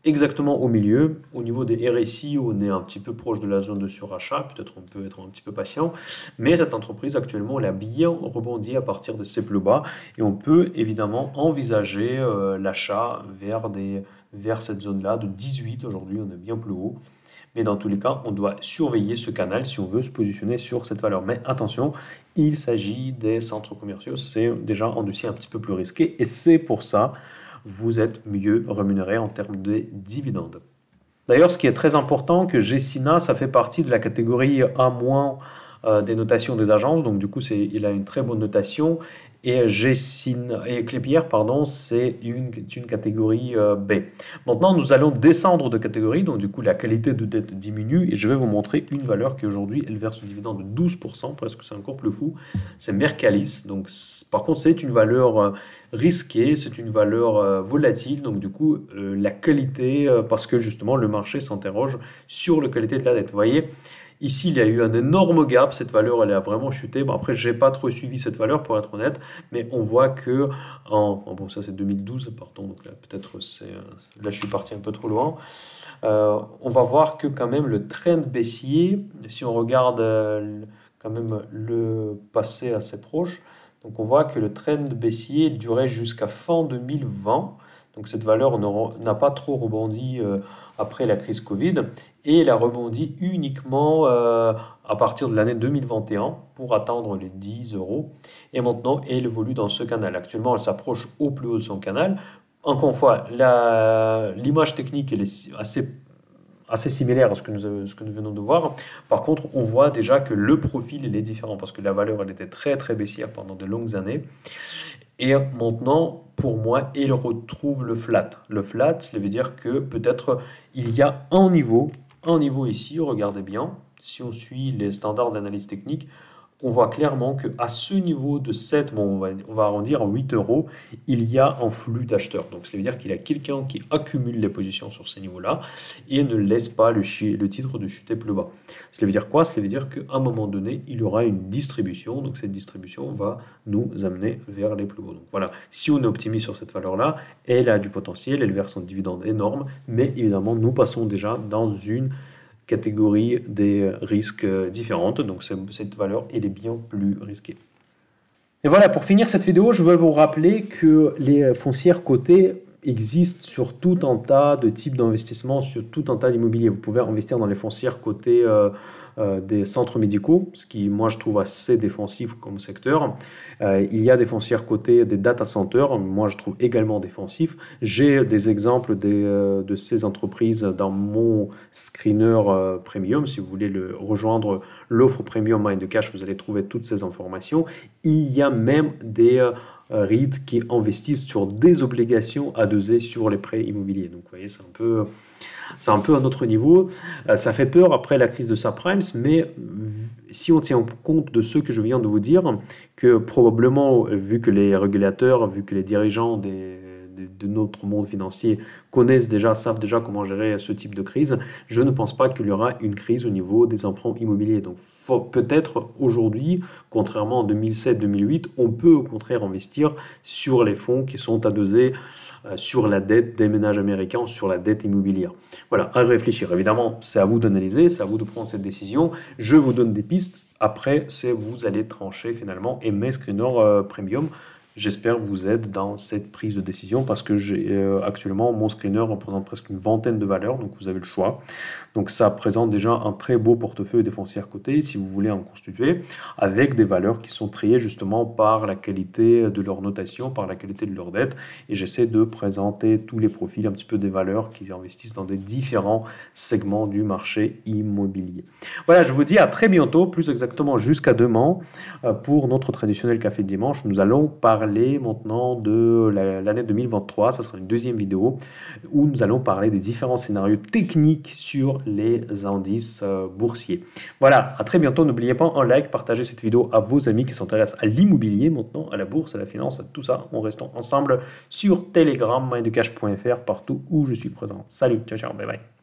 exactement au milieu, au niveau des RSI, on est un petit peu proche de la zone de surachat, peut-être on peut être un petit peu patient, mais cette entreprise actuellement, elle a bien rebondi à partir de ses plus bas, et on peut évidemment envisager l'achat vers cette zone-là de 18, aujourd'hui on est bien plus haut, mais dans tous les cas, on doit surveiller ce canal si on veut se positionner sur cette valeur. Mais attention, il s'agit des centres commerciaux, c'est déjà un dossier un petit peu plus risqué, et c'est pour ça vous êtes mieux rémunéré en termes de dividendes. D'ailleurs, ce qui est très important, que Gecina, ça fait partie de la catégorie A- des notations des agences, donc du coup, il a une très bonne notation, et Klépierre, pardon, c'est une catégorie B. Maintenant, nous allons descendre de catégorie, donc du coup, la qualité de dette diminue, et je vais vous montrer une valeur qui aujourd'hui, elle verse un dividende de 12%, presque c'est encore plus fou, c'est Mercalis. Donc, par contre, c'est une valeur risquée, c'est une valeur volatile, donc du coup, la qualité, parce que justement, le marché s'interroge sur la qualité de la dette. Vous voyez, ici, il y a eu un énorme gap, cette valeur, elle a vraiment chuté. Bon, après, je n'ai pas trop suivi cette valeur, pour être honnête, mais on voit que, bon, ça c'est 2012, pardon, donc là, peut-être, là, je suis parti un peu trop loin. On va voir que quand même le trend baissier, si on regarde quand même le passé assez proche, donc on voit que le trend baissier durait jusqu'à fin 2020. Donc cette valeur n'a pas trop rebondi après la crise Covid, et elle a rebondi uniquement à partir de l'année 2021 pour atteindre les 10 euros. Et maintenant, elle évolue dans ce canal. Actuellement, elle s'approche au plus haut de son canal. Encore une fois, l'image technique elle est assez similaire à ce que nous venons de voir. Par contre, on voit déjà que le profil il est différent parce que la valeur elle était très très baissière pendant de longues années. Et maintenant, pour moi, il retrouve le flat. Le flat, ça veut dire que peut-être il y a un niveau ici, regardez bien, si on suit les standards d'analyse technique, on voit clairement qu'à ce niveau de 7, bon, on va arrondir à 8 euros, il y a un flux d'acheteurs. Donc, ça veut dire qu'il y a quelqu'un qui accumule les positions sur ces niveaux-là et ne laisse pas le titre de chuter plus bas. Ça veut dire quoi? Ça veut dire qu'à un moment donné, il y aura une distribution. Donc, cette distribution va nous amener vers les plus hauts. Donc, voilà, si on est optimiste sur cette valeur-là, elle a du potentiel, elle verse un dividende énorme, mais évidemment, nous passons déjà dans une catégorie des risques différentes, donc cette valeur elle est bien plus risquée. Et voilà, pour finir cette vidéo, je veux vous rappeler que les foncières cotées existent sur tout un tas de types d'investissements, sur tout un tas d'immobilier. Vous pouvez investir dans les foncières cotées des centres médicaux, ce qui, moi, je trouve assez défensif comme secteur. Il y a des foncières cotées des data centers, moi, je trouve également défensif. J'ai des exemples de ces entreprises dans mon screener premium. Si vous voulez rejoindre l'offre premium Mind Cash, vous allez trouver toutes ces informations. Il y a même des REIT qui investissent sur des obligations A2E sur les prêts immobiliers. Donc, vous voyez, c'est un peu un autre niveau. Ça fait peur après la crise de subprimes, mais si on tient compte de ce que je viens de vous dire, que probablement, vu que les régulateurs, vu que les dirigeants de notre monde financier savent déjà comment gérer ce type de crise, je ne pense pas qu'il y aura une crise au niveau des emprunts immobiliers. Donc peut-être aujourd'hui, contrairement en 2007-2008, on peut au contraire investir sur les fonds qui sont A2E, sur la dette des ménages américains, sur la dette immobilière. Voilà, à réfléchir. Évidemment, c'est à vous d'analyser, c'est à vous de prendre cette décision. Je vous donne des pistes. Après, c'est vous allez trancher finalement. Et mes screeners premium, j'espère vous aide dans cette prise de décision parce que actuellement, mon screener représente presque une vingtaine de valeurs, donc vous avez le choix. Donc ça présente déjà un très beau portefeuille des foncières cotées si vous voulez en constituer, avec des valeurs qui sont triées justement par la qualité de leur notation, par la qualité de leur dette. Et j'essaie de présenter tous les profils, un petit peu des valeurs qui investissent dans des différents segments du marché immobilier. Voilà, je vous dis à très bientôt, plus exactement jusqu'à demain, pour notre traditionnel café de dimanche. Nous allons parler parler maintenant de l'année 2023. Ça sera une deuxième vidéo où nous allons parler des différents scénarios techniques sur les indices boursiers. Voilà, à très bientôt. N'oubliez pas un like, partagez cette vidéo à vos amis qui s'intéressent à l'immobilier maintenant, à la bourse, à la finance, à tout ça. En restant ensemble sur Telegram, mindcash.fr, partout où je suis présent. Salut, ciao, ciao, bye bye.